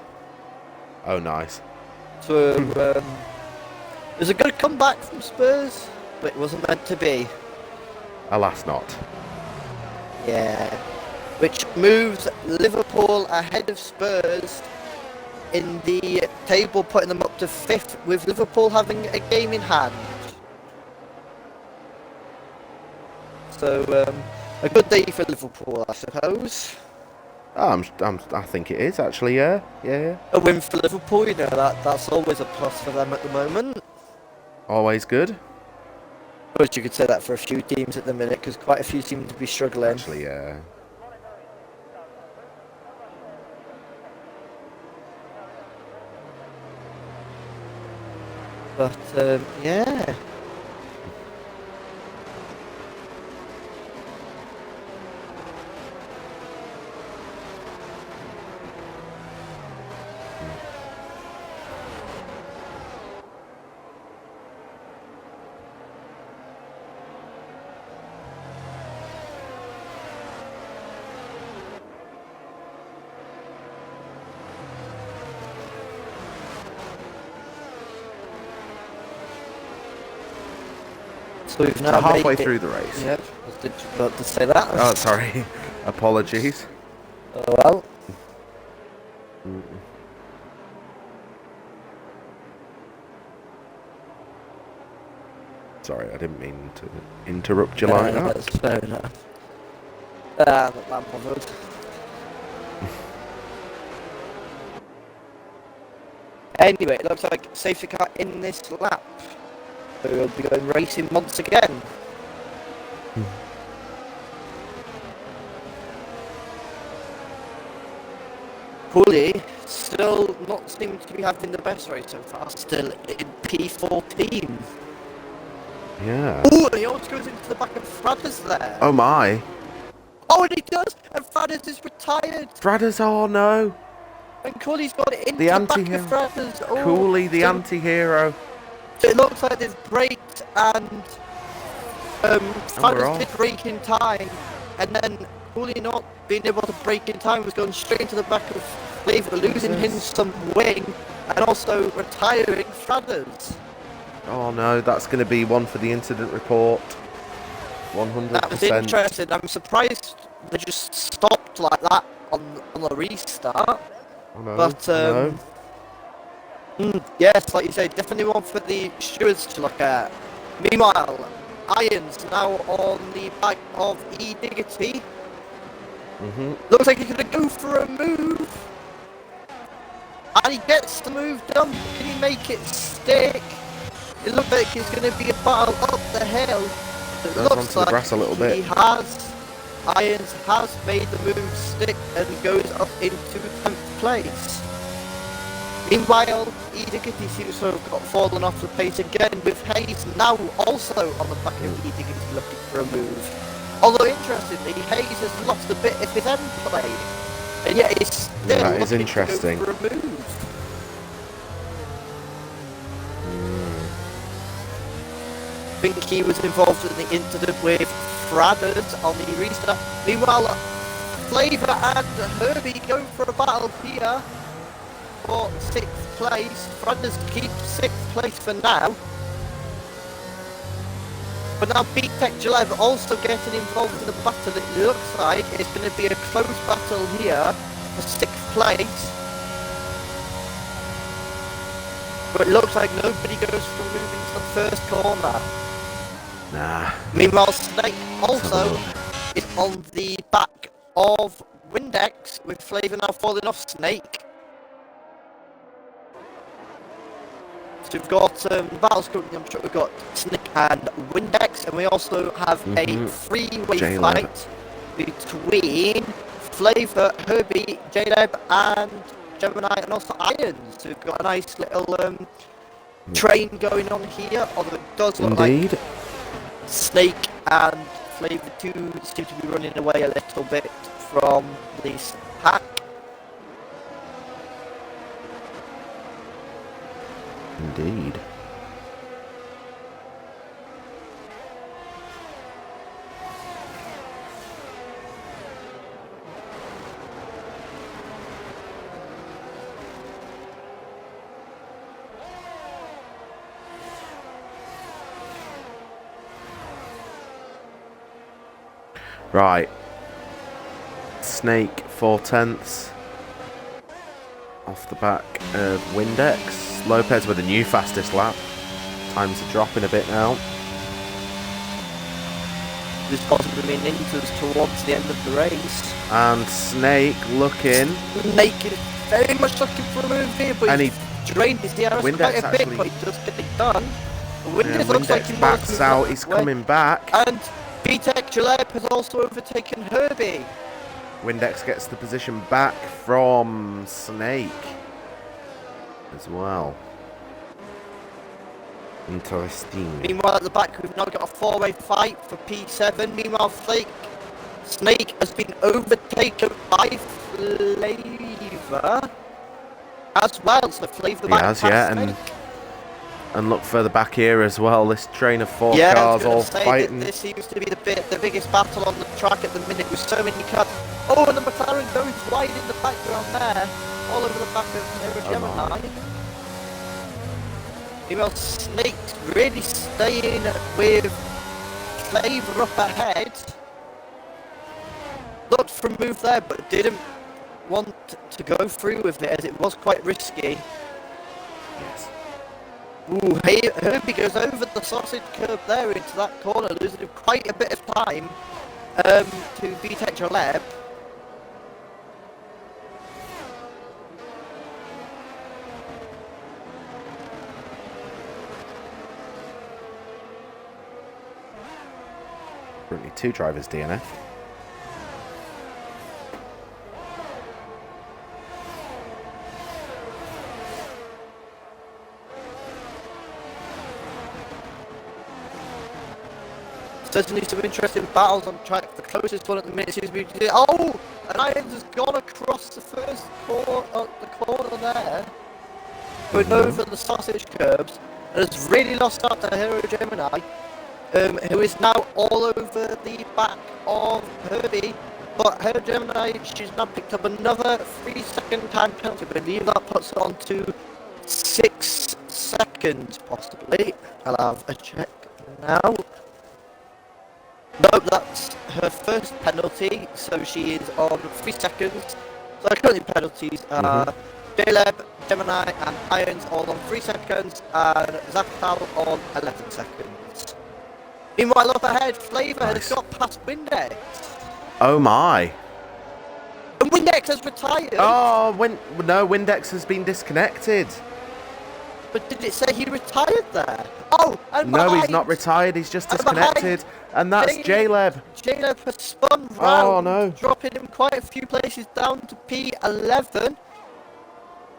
Oh, nice. So, it was a good comeback from Spurs, but it wasn't meant to be. Alas not. Yeah. Which moves Liverpool ahead of Spurs in the table, putting them up to 5th, with Liverpool having a game in hand. So, a good day for Liverpool, I suppose. I think it is actually. Yeah. A win for Liverpool, you know, that's always a plus for them at the moment. Always good. But you could say that for a few teams at the minute, because quite a few seem to be struggling. Actually, yeah. But, yeah. So we've now halfway through the race. Yep, I was about to say that. Oh, sorry. Apologies. Oh well. Sorry, I didn't mean to interrupt you like that. That's fair enough. Not that bothered. Anyway, it looks like safety car in this lap. So we'll be going racing once again. Cooley still not seeming to be having the best race so far, still in P14. Yeah. Oh, and he almost goes into the back of Fradders there. Oh my. Oh, and he does, and Fradders is retired. Fradders, oh no. And Cooley's got it into The the back anti-hero. of Fradders. Oh, Cooley, the anti-hero. So it looks like they've braked, and Fradders did brake in time, and then Cooley not being able to brake in time was going straight into the back of Flavor, losing him some wing, and also retiring Fradders. Oh no, that's going to be one for the incident report. 100%. That was interesting. I'm surprised they just stopped like that on the restart. Oh, no, But yes, like you say, definitely one for the stewards to look at. Meanwhile, Irons now on the back of E Diggity. Looks like he's going to go for a move. And he gets the move done. Can he make it stick? It looks like he's going to be a battle up the hill. It looks like grass a little bit. he has. Irons has made the move stick and goes up into 10th place. Meanwhile, E Diggity seems to have got fallen off the pace again, with Hayes now also on the back of E Diggity looking for a move. Although interestingly, Hayes has lost a bit of his end play, and yet he's still looking interesting. to go for a move. I think he was involved in the incident with Fradders on the restart. Meanwhile, Flavor and Herbie go for a battle here for 6th place. Fradders keeps 6th place for now. But now B-Tech Gillette also getting involved in the battle. It looks like it's going to be a close battle here for 6th place. But it looks like nobody goes for moving to the first corner. Nah. Meanwhile, Snake also is on the back of Windex, with Flavor now falling off Snake. So we've got battles currently on track. We've got Snake and Windex, and we also have a three-way fight between Flavor, Herbie, J-Leb, and Gemini, and also Irons. So we've got a nice little train going on here, although it does look like Snake and Flavor 2 seem to be running away a little bit from this pack. Indeed. Right. Snake 4/10 off the back of Windex. Lopez with a new fastest lap. Times are dropping a bit now. This possibly mean into us towards the end of the race. And Snake looking. Snake is very much looking for a move here, but he's drained his DRS quite a bit, but he does get it done. Windex looks like he backs out, he's coming back. And VTEC Jaleb has also overtaken Herbie. Windex gets the position back from Snake as well. Interesting. Meanwhile, at the back, we've now got a four-way fight for P7. Meanwhile, Snake has been overtaken by Flavor as well. So Flavor back has, yeah, Snake. And look further back here as well. This train of four cars all fighting. This seems to be the biggest battle on the track at the minute with so many cars. Oh, and the McLaren goes wide in the background there, all over the back of Gemini. Meanwhile, Snake's really staying with Flavor up ahead. Looked for a move there, but didn't want to go through with it as it was quite risky. Yes. Ooh, Herbie goes over the sausage curb there into that corner, losing quite a bit of time to VTEC Jaleb. Currently 2 drivers DNF. Certainly some interesting battles on track. The closest one at the minute seems to be... Oh! And Irons has gone across the first corner there. Going over the sausage curbs. And has really lost out to Hero Gemini. Who is now all over the back of Herbie. But Hero Gemini, she's now picked up another 3-second time penalty. I believe that puts her on to 6 seconds, possibly. I'll have a check now. No, that's her first penalty, so she is on 3 seconds. So currently penalties are Jaleb, Gemini and Irons all on 3 seconds, and Zachatal on 11 seconds. Meanwhile, up ahead, Flavor has got past Windex. Oh my. And Windex has retired. Oh, no, Windex has been disconnected. But did it say he retired there? Oh, and no, behind, he's not retired, he's just disconnected. And that's Jaleb. Jaleb has spun round, oh, no. dropping him quite a few places down to P11.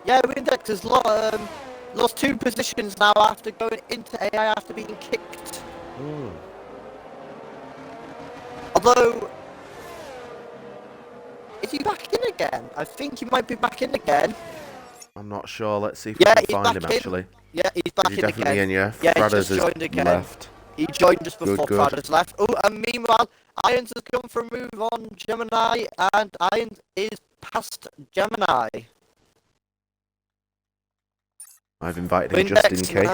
Yeah, Windex has lost 2 positions now after going into AI after being kicked. Although, is he back in again? I think he might be back in again. I'm not sure. Let's see if we can find him, actually. Yeah, he's back in definitely again. Yeah, he's just joined again. Left. He joined just before Good. Fradders left. Oh, and meanwhile, Irons has come for a move on Gemini, and Irons is past Gemini. I've invited him just in case.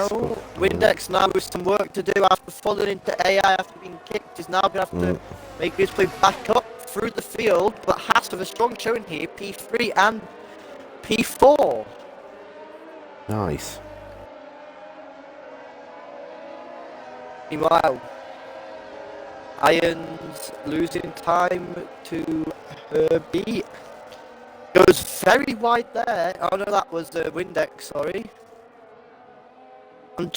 Windex now with some work to do after falling into AI after being kicked. Is now going to have to make his way back up through the field, but has with a strong showing here, P3 and P4. Nice. Meanwhile, Irons losing time to Herbie. Goes very wide there. Oh no, that was Windex, sorry. I'm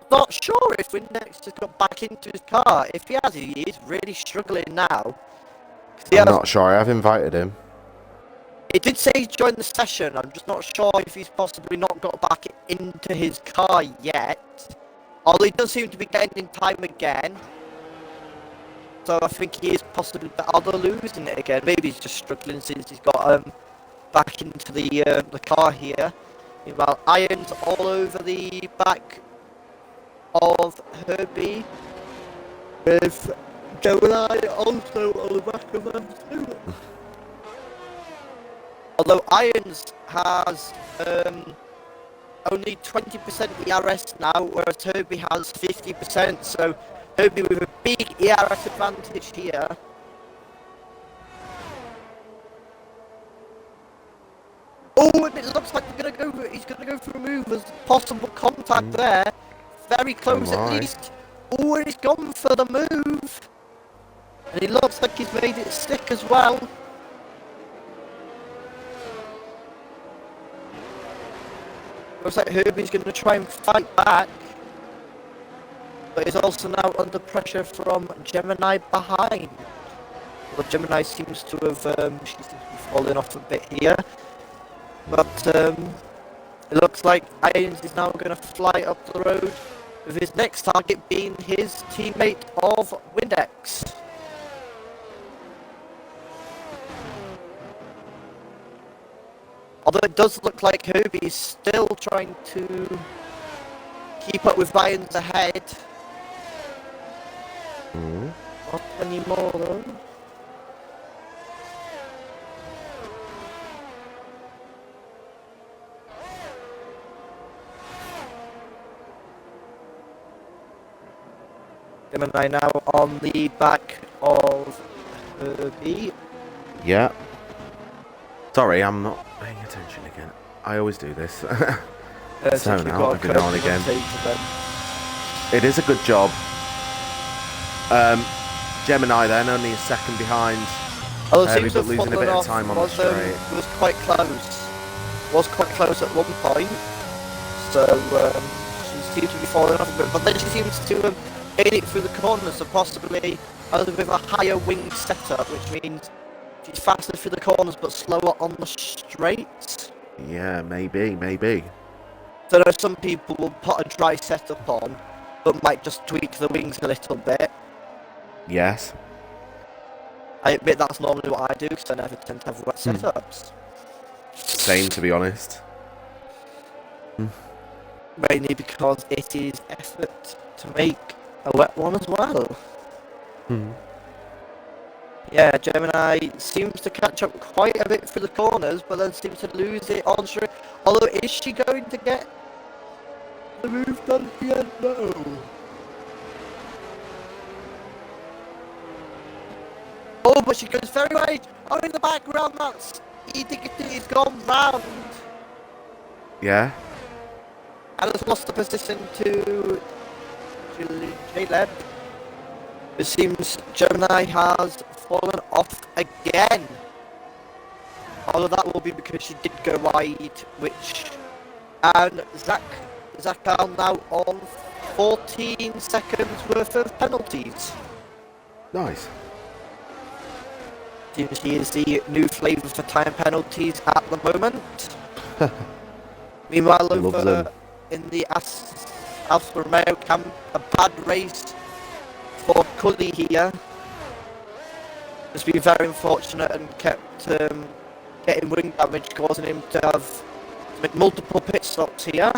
not sure if Windex has got back into his car. If he has, he is really struggling now. I'm not sure, I have invited him. It did say he joined the session. I'm just not sure if he's possibly not got back into his car yet. Although he does seem to be getting in time again. So I think he is possibly although losing it again. Maybe he's just struggling since he's got back into the car here. Meanwhile, Irons all over the back of Herbie. With Gemini also on the back of them too. Although Irons has only 20% ERS now, whereas Herbie has 50%, so Herbie with a big ERS advantage here. Oh, and it looks like he's gonna go for a move. There's possible contact there. Very close at least. Oh, and he's gone for the move. And it looks like he's made it stick as well. Looks like Herbie's going to try and fight back. But he's also now under pressure from Gemini behind. Well, Gemini seems to have she seems to be falling off a bit here. But it looks like Irons is now going to fly up the road, with his next target being his teammate of Windex. Although it does look like Herbie is still trying to keep up with Irons ahead. Not anymore though. Gemini now on the back of Herbie. Yeah. Sorry, I'm not paying attention again. I always do this. Zone out every now and again. It is a good job. Gemini then, only a second behind. But losing a bit of time on the straight. Was quite close. Was quite close at one point. So she seems to be falling off a bit. But then she seems to have made it through the corners, so possibly with a higher wing setup, which means she's faster through the corners but slower on the straights. Yeah, maybe. So there are some people will put a dry setup on, but might just tweak the wings a little bit. Yes. I admit that's normally what I do, because I never tend to have wet setups. Same, to be honest. Mainly because it is effort to make a wet one as well. Yeah, Gemini seems to catch up quite a bit through the corners, but then seems to lose it on straight. Although, is she going to get the move done yet? No. Oh, but she goes very wide. Oh, in the background, that's he's gone round. Yeah. And has lost the position to J-Leb. It seems Gemini has fallen off again. Although that will be because she did go wide, which... And Zach are now on 14 seconds worth of penalties. Nice. Seems he is the new flavour for time penalties at the moment. Meanwhile, over in the Alfa Romeo camp, a bad race for Cully here. Has been very unfortunate and kept getting wing damage, causing him to make multiple pit stops here.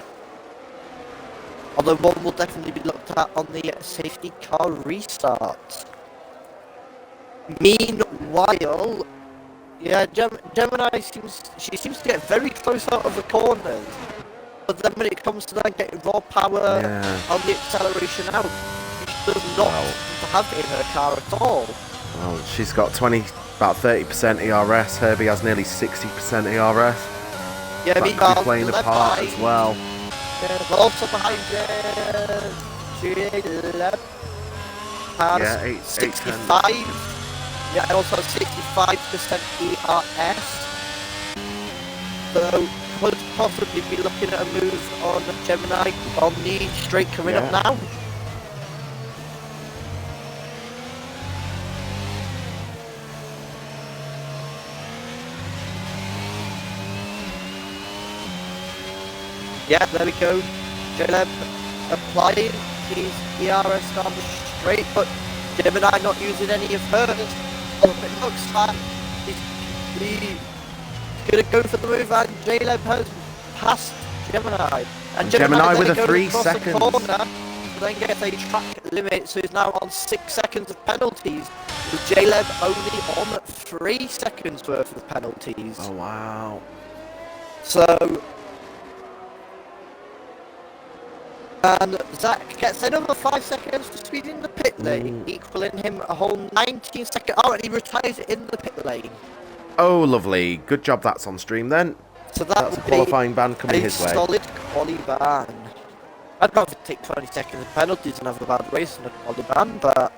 Although one will definitely be looked at on the safety car restart. Meanwhile, yeah, Gemini seems to get very close out of the corners, but then when it comes to that getting raw power on the acceleration out, she does not have it in her car at all. Well, she's got about 30% ERS. Herbie has nearly 60% ERS. Yeah, that could be playing a part as well. Yeah, but also behind J-Leb has 65. Yeah, and also 65% ERS. So could possibly be looking at a move on Gemini on the straight coming up now. Yeah, there we go. J-Leb applying his ERS down the straight, but Gemini not using any of hers. Oh, it looks like he's going to go for the move, and J-Leb has passed Gemini. And Gemini with a 3 seconds. Corner, then gets a track limit, so he's now on 6 seconds of penalties. With J-Leb only on 3 seconds worth of penalties. Oh, wow. So... And Zach gets another 5 seconds for speed in the pit lane, equaling him a whole 19 seconds. Oh, and he retires in the pit lane. Oh, lovely. Good job that's on stream then. So that That's a would be qualifying ban coming a his way. solid quali ban. I'd rather take 20 seconds of penalties and have a bad race than a quali ban, but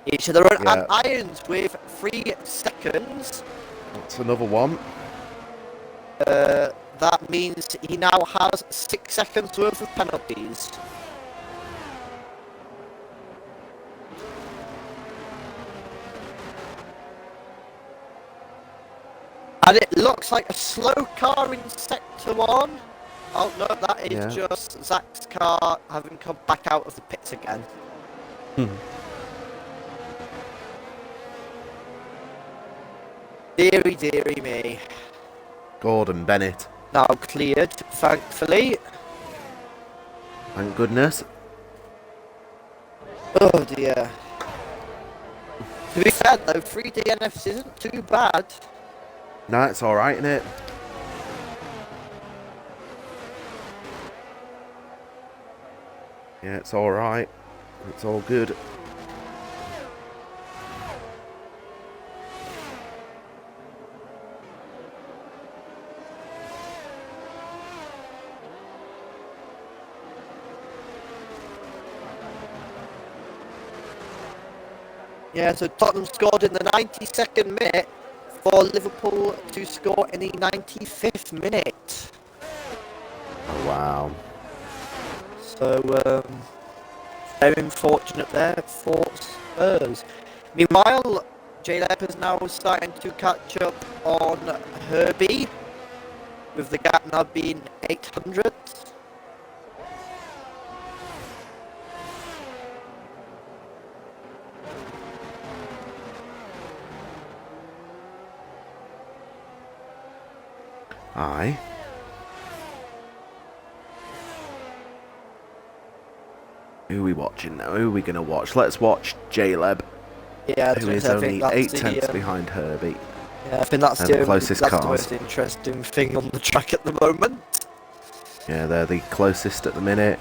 each of their own. Yeah. And Irons with 3 seconds. That's another one. That means he now has 6 seconds worth of penalties. And it looks like a slow car in sector 1. Oh no, that is just Zach's car having come back out of the pits again. Deary, deary me. Gordon Bennett. Now cleared, thankfully. Thank goodness. Oh dear. To be fair though, 3 DNFs isn't too bad. No, it's alright, isn't it? Yeah, it's alright. It's all good. Yeah, so Tottenham scored in the 92nd minute for Liverpool to score in the 95th minute. Oh, wow. So, very unfortunate there for Spurs. Meanwhile, J-Leb is now starting to catch up on Herbie, with the gap now being 800. Aye. Who are we watching now? Who are we going to watch? Let's watch J-Leb, Yeah, who is only 8 tenths behind Herbie. Yeah, I think that's the closest that's cars. the most interesting thing on the track at the moment. Yeah, they're the closest at the minute.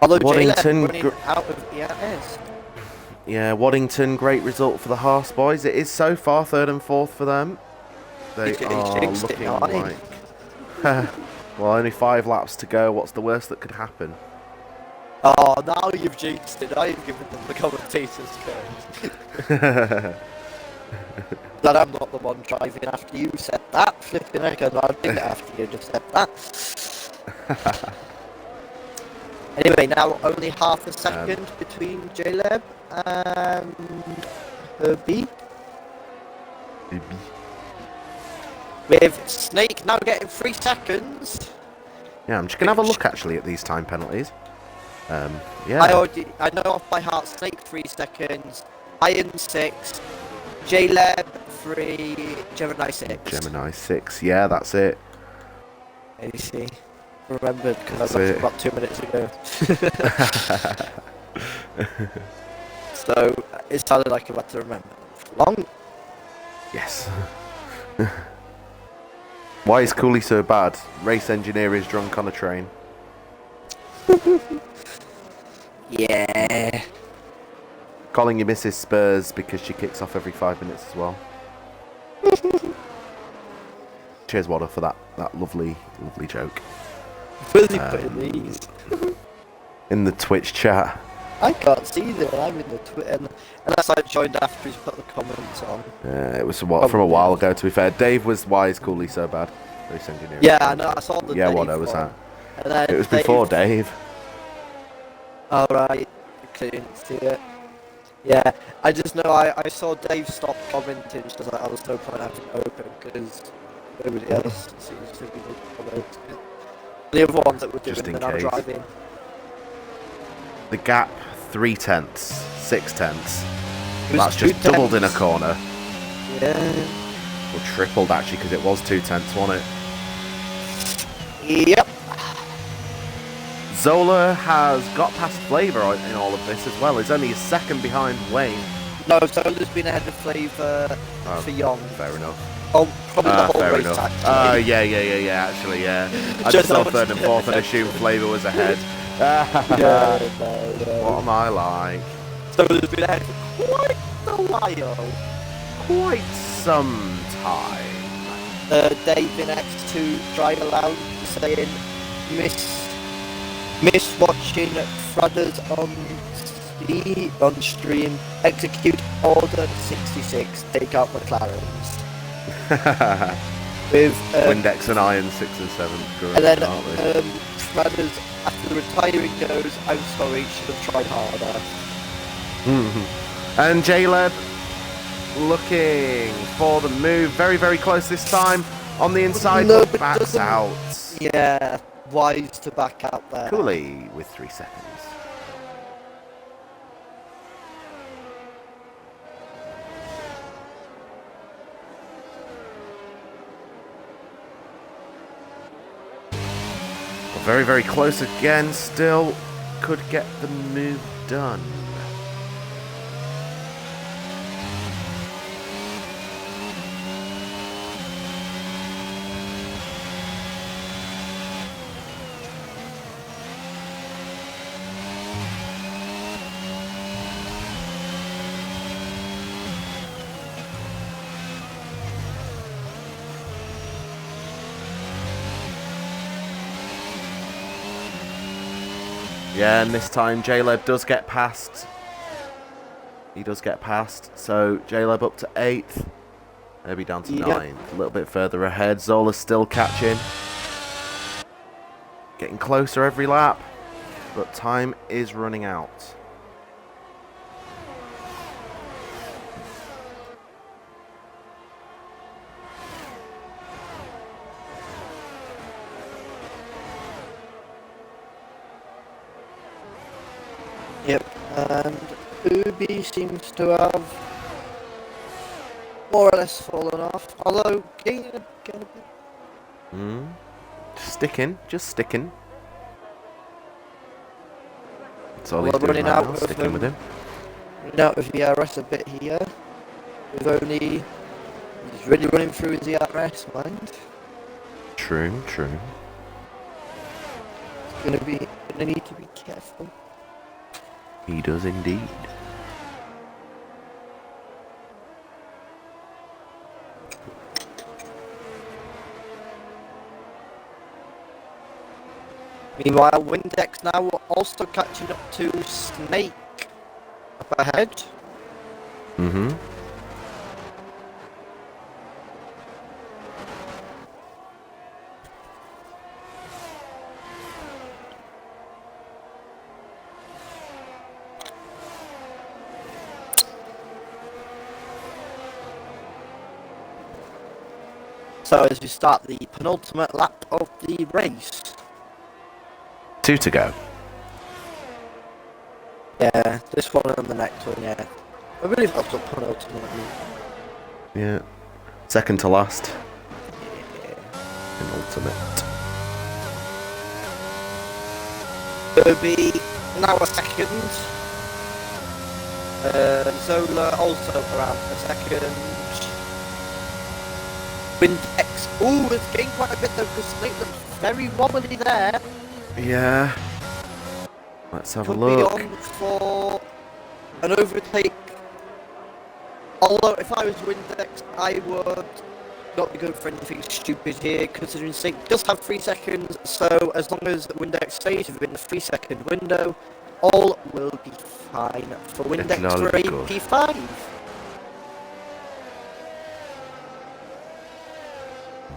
Although Waddington, running out of ERS. Yeah, Waddington, great result for the Haas boys. It is so far 3rd and 4th for them. They are looking like... well, only 5 laps to go. What's the worst that could happen? Oh, now you've jinxed it. Now you've given them the commentator's curse. That I'm not the one driving after you said that. Flipping heck, I'm driving after you just said that. Anyway, now only half a second between J-Leb and Herbie. With Snake now getting 3 seconds. Yeah, I'm just going to have a look actually at these time penalties. Yeah. I know off by heart. Snake 3 seconds, Iron 6, J-Leb 3, Gemini 6. Gemini 6, yeah, that's it. You see, remembered because I looked about 2 minutes ago. So it sounded like I had to remember for long. Yes. Why is Cooley so bad? Race engineer is drunk on a train. Yeah. Calling you Mrs. Spurs because she kicks off every 5 minutes as well. Cheers, Wadder, for that lovely joke. Where's he putting these? In the Twitch chat. I can't see them. I'm in the Twitter, unless I joined after he's put the comments on. It was from a while ago, to be fair. Dave was, why is Cooley so bad? Race engineer. Yeah, I know. I saw the Yeah, Dave Wadder was that. And then It was before Dave. Alright, I couldn't see it. Yeah, I just know I saw Dave stop commenting because I was no point having it open because nobody else seems to be commenting. The other ones that were doing Just in when I'm case. driving. The gap, 3 tenths, 6 tenths. It was That's 2 just doubled in a tenths. corner. Yeah. Or tripled, actually, because it was 2 tenths, wasn't it? Yep. Zola has got past Flavour in all of this as well. He's only a second behind Wayne. No, Zola's been ahead of Flavour for Young. Fair enough. Oh, probably the whole Fair race enough. actually. Yeah, actually, yeah. I Just just saw how much 3rd and 4th and assumed Flavour was ahead. No. What am I like? Zola's been ahead for quite a while. Quite some time. Dave in X2 drive aloud saying, miss watching Fradders on stream, execute order 66, take out McLarens. With Windex and Iron 6 and 7. Correct, and then aren't Fradders, after the retiring, goes, I'm sorry, should have tried harder. And J-Leb looking for the move, very, very close this time on the inside, No, but but backs doesn't- out. Yeah, wise to back out there. Cooley with 3 seconds. Very, very close again, still could get the move done. Yeah, and this time J-Leb does get past. He does get past. So J-Leb up to 8th. Maybe down to 9th. A little bit further ahead. Zola's still catching. Getting closer every lap. But time is running out. Yep, and Ubi seems to have more or less fallen off, although getting a bit. Sticking, just sticking. That's all Well, he's doing running right out now, of sticking with him. Running out of VRS a bit here. He's really running through his VRS, mind. True, true. Gonna need to be careful. He does indeed. Meanwhile, Windex now also catching up to Snake up ahead. So as we start the penultimate lap of the race. 2 to go. Yeah, this one and the next one, yeah. I really felt up penultimate. Yeah. Second to last. Yeah. Penultimate. Kirby now a second. Zola also around a second. Windex, ooh, it's getting quite a bit though because Snake looks very wobbly there. Yeah. Let's have Could a look. be on for an overtake. Although if I was Windex, I would not be going for anything stupid here, considering Snake does have 3 seconds. So as long as Windex stays within the 3-second window, all will be fine for Windex all for be good. AP5.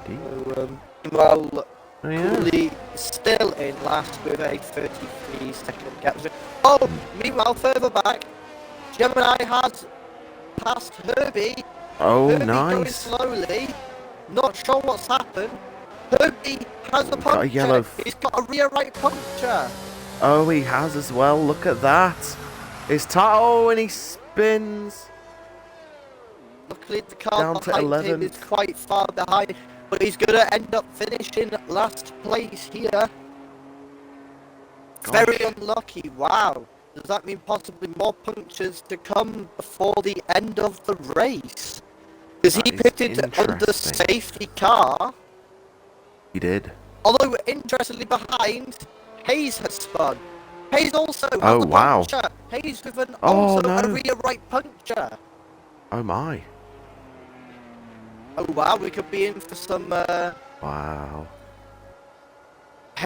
So, meanwhile, Oh, yeah. Cooley still in last with a 33-second gap. Oh, meanwhile, further back, Gemini has passed Herbie. Oh, Herbie going nice. slowly. Not sure what's happened. Herbie has a Got a puncture. yellow He's got a rear right puncture. Oh, he has as well. Look at that. It's oh, and he spins. Luckily, the car Down to behind him 11th. is quite far behind, but he's going to end up finishing last place here. Gosh. Very unlucky. Wow. Does that mean possibly more punctures to come before the end of the race? Because he That is pitted on the interesting. safety car. He did. Although, interestingly behind, Hayes has spun. Hayes also has Oh, a wow. puncture. Hayes with an Oh, also a no. rear right puncture. Oh, my. Oh wow, we could be in for some. Wow.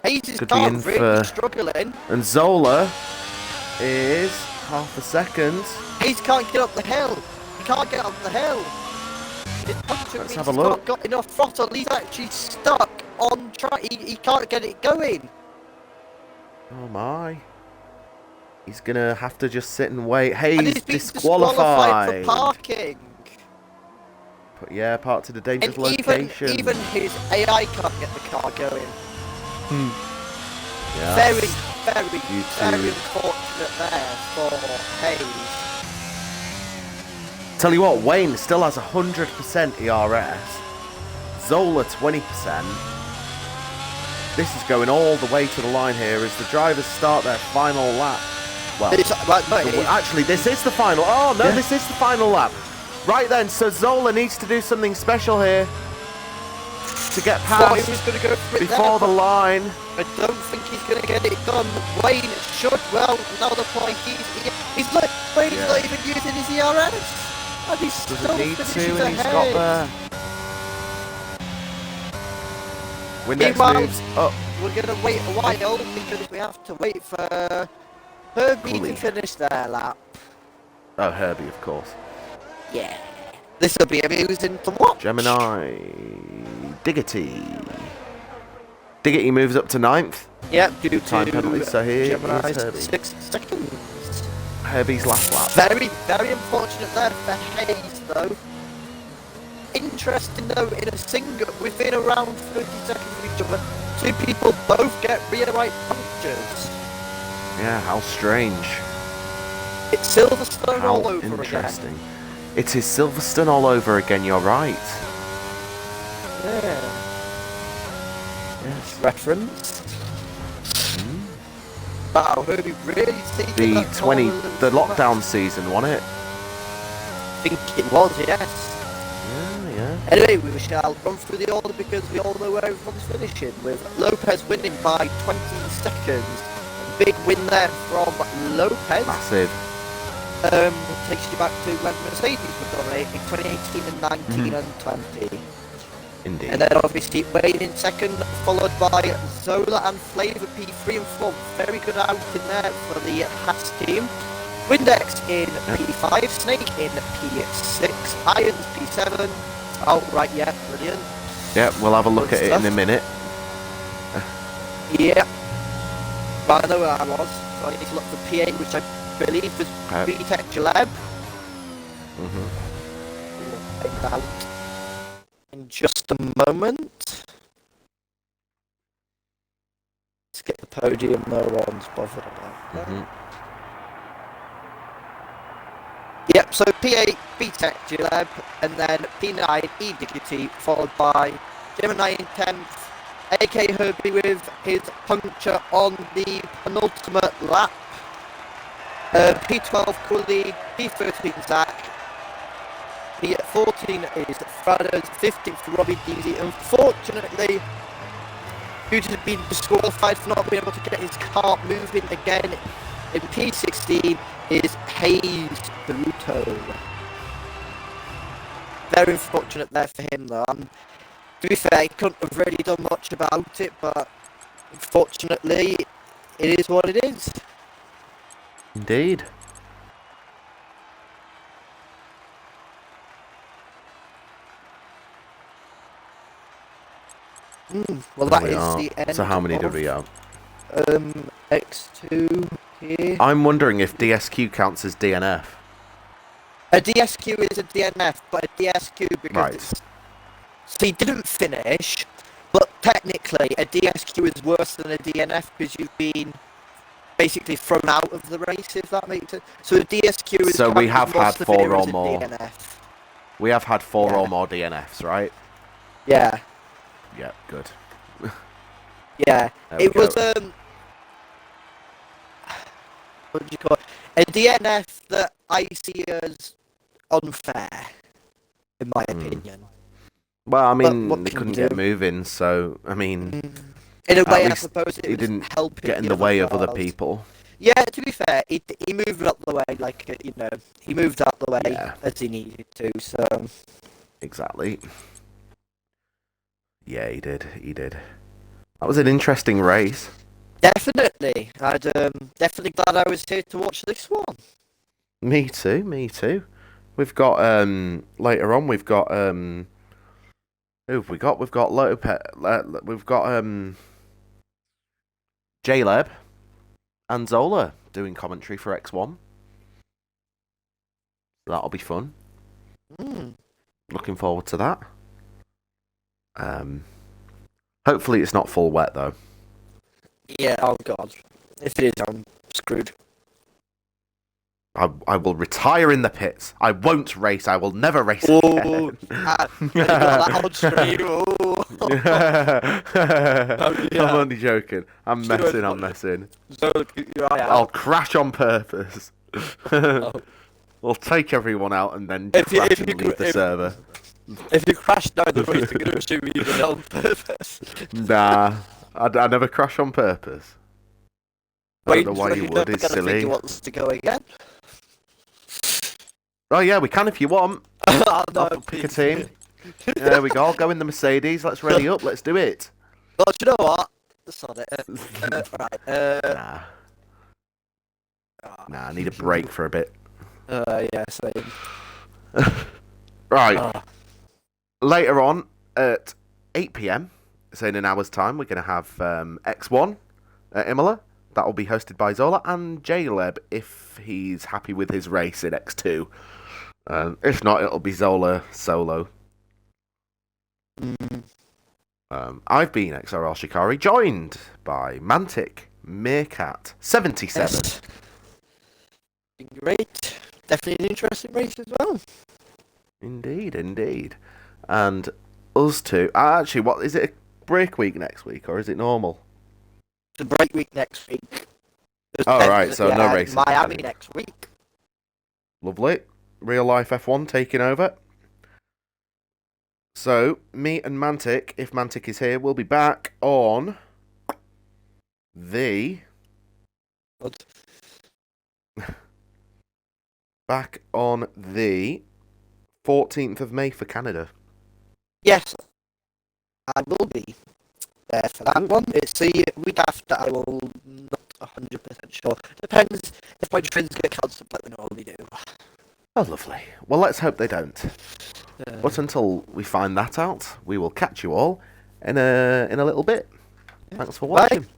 Hayes' Could be car in really for... struggling. And Zola is half a second. Hayes can't get up the hill. He can't get up the hill. His puncture Let's means have a he's look. not got enough throttle. He's actually stuck on track. He can't get it going. Oh my. He's gonna have to just sit and wait. And Hayes he's been disqualified. for parking. But yeah, parked at a dangerous And location. even his AI can't get the car going. Yeah. Very YouTube. unfortunate there for Hayes. Tell you what, Wayne still has 100% ERS. Zola 20%. This is going all the way to the line here as the drivers start their final lap. Well, actually, this is the final. Oh no, this is the final lap. Right then, so Zola needs to do something special here to get past He was going to go for it before there, the line. I don't think he's going to get it done. Wayne should. Well, now the point he's not even using his ERS. And he's Doesn't still need to, finishes and he's ahead. got there. Windex Meanwhile, moves up. we're going to wait a while because we have to wait for Herbie Cooley. to finish their lap. Oh, Herbie, of course. Yeah. This will be amusing to watch. Gemini. Diggity. Diggity moves up to 9th. Yep, due Time to penalty, so here Gemini's is Herbie. 6 seconds. Herbie's last lap. Very unfortunate there for Hayes, though. Interesting, though, in a single, within around 30 seconds of each other, two people both get rear right punctures. Yeah, how strange. It's Silverstone How all over interesting. again. It is Silverstone all over again, you're right. Yeah. Yes. Reference. Wow, Herbie really taking The that 20, corner the and lockdown season, wasn't it? I think it was, yes. Yeah. Anyway, we shall run through the order because we all know where everyone's finishing, with Lopez winning by 20 seconds. Big win there from Lopez. Massive. Takes you back to when Mercedes were dominating 2018 and 19 and 20. Indeed. And then obviously Wayne in second, followed by Zola and Flavor P3 and 4. Very good outing there for the Haas team. Windex in P5, Snake in P6, Irons P7. Oh, right, yeah, brilliant. Yeah, we'll have a look Good at it in a minute. Yeah. But I know where I was, so I need to look for P8, which I believe was VTech Jaleb. Find out in just a moment. Let's get the podium, no one's bothered about that. Yep, so P8 VTech Jaleb, and then P9 E-Diggity, followed by Gemini in 10th, AK Herbie with his puncture on the penultimate lap. P12 Cooley, P13 Zach, P14 is Fradders, 15th Robbie Deasy. Unfortunately, due to being disqualified for not being able to get his car moving again, in P16 is Hayes Bruto. Very unfortunate there for him though. To be fair, he couldn't have really done much about it, but unfortunately, it is what it is. Indeed. Well, that is the end. So how many do we have? X2 here. I'm wondering if DSQ counts as DNF. A DSQ is a DNF, but a DSQ because Right. so he didn't finish, but technically a DSQ is worse than a DNF because you've been basically thrown out of the race, if that makes sense. So a DSQ is So we have had 4 or more. DNF. We have had 4 or more DNFs, right? Yeah. Yeah, good. Yeah. It was what do you call it? A DNF that I see as unfair, in my opinion. Well, I mean, what they can couldn't you get do? moving, so, I mean, in a way, I least suppose he it didn't was helping get in the the way of other other cars. people. Yeah, to be fair, he moved out the way, like, he moved out the way Yeah. as he needed to, so... Exactly. Yeah, he did. He did. That was an interesting race. Definitely. I'd definitely glad I was here to watch this one. Me too. Me too. We've got later on. We've got who have we got? We've got we've got J-Leb and Zola doing commentary for X1. That'll be fun. Looking forward to that. Hopefully it's not full wet though. Yeah, oh god. If it is, I'm screwed. I will retire in the pits. I won't race. I will never race Oh, again. that on stream. Yeah. I'm only joking. I'm messing. I'm messing. So, you're right I'll out. crash on purpose. Oh. We'll take everyone out and then If you- crash if and you leave the if- server. If you crash down the race, they're going to assume you did it on purpose. Nah, I never crash on purpose. I don't know why you would. It's silly. He wants to go again. Oh yeah, we can if you want. Oh, no, I'll pick a team. There we go. I'll go in the Mercedes. Let's ready up. Let's do it. Well, do you know what? Sod it. Right. Nah, I need a break for a bit. Yeah, same. Right. Oh. Later on at 8 p.m, so in an hour's time, we're going to have X1 at Imola. That will be hosted by Zola and J-Leb if he's happy with his race in X2. If not, it'll be Zola solo. I've been XRL Shikari, joined by Mantic, Meerkat, 77. Yes. Great. Definitely an interesting race as well. Indeed, indeed. And us two. Actually, what is it? A break week next week, or is it normal? The break week next week. Oh, right, so no races. Miami next week. Lovely. Real life F1 taking over. So, me and Mantic, if Mantic is here, we'll be back on the... What? Back on the 14th of May for Canada. Yes, I will be there for that one. It's the week after. I will not 100% sure. Depends if my trains get cancelled, but they normally do. Oh, lovely. Well, let's hope they don't. But until we find that out, we will catch you all in a little bit. Thanks for watching. Bye.